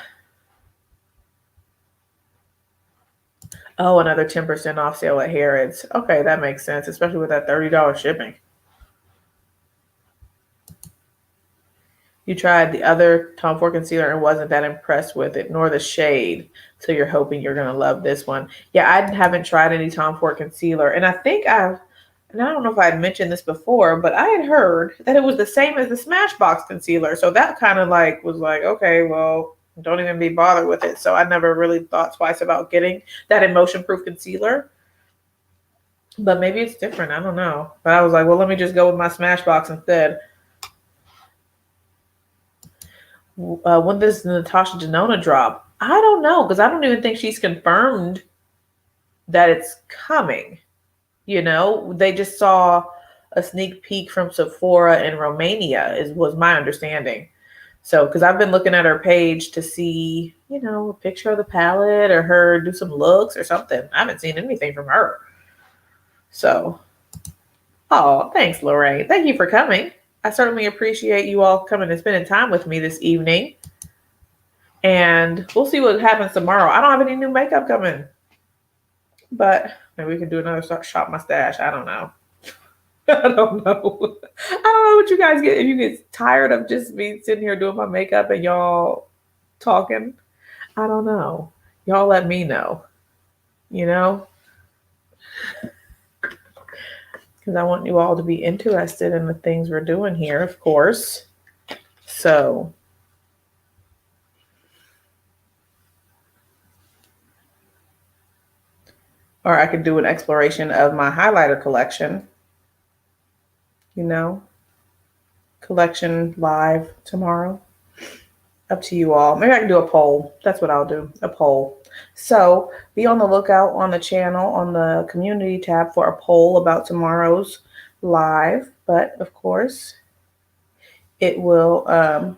Oh, another 10% off sale at Harrods. Okay, that makes sense, especially with that $30 shipping. You tried the other Tom Ford concealer and wasn't that impressed with it, nor the shade. So you're hoping you're going to love this one. Yeah, I haven't tried any Tom Ford concealer. And I don't know if I had mentioned this before, but I had heard that it was the same as the Smashbox concealer. So that kind of was like, okay, well, don't even be bothered with it. So I never really thought twice about getting that emotion proof concealer. But maybe it's different. I don't know. But I was like, well, let me just go with my Smashbox instead. When does Natasha Denona drop? I don't know, because I don't even think she's confirmed that it's coming. They just saw a sneak peek from Sephora in Romania was my understanding. So, because I've been looking at her page to see, a picture of the palette or her do some looks or something. I haven't seen anything from her. So, oh, thanks, Lorraine. Thank you for coming. I certainly appreciate you all coming and spending time with me this evening. And we'll see what happens tomorrow. I don't have any new makeup coming. But maybe we can do another shop my stash. I don't know. I don't know. I don't know what you guys get. If you get tired of just me sitting here doing my makeup and y'all talking, I don't know. Y'all let me know. Because I want you all to be interested in the things we're doing here, of course. So, or I could do an exploration of my highlighter collection. Collection live tomorrow. Up to you all. Maybe I can do a poll. That's what I'll do, a poll. So be on the lookout on the channel, on the community tab, for a poll about tomorrow's live. But of course, it will. I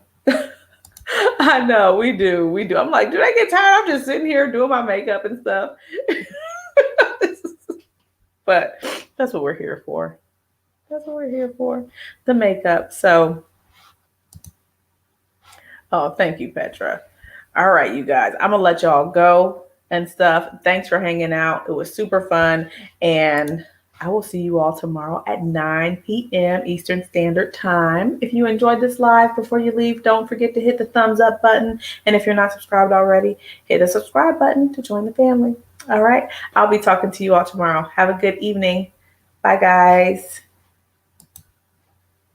know we do. I'm like, did I get tired? I'm just sitting here doing my makeup and stuff. But that's what we're here for. That's what we're here for. The makeup. So, oh, thank you, Petra. All right, you guys. I'm going to let y'all go and stuff. Thanks for hanging out. It was super fun. And I will see you all tomorrow at 9 p.m. Eastern Standard Time. If you enjoyed this live, before you leave, don't forget to hit the thumbs up button. And if you're not subscribed already, hit the subscribe button to join the family. All right. I'll be talking to you all tomorrow. Have a good evening. Bye, guys.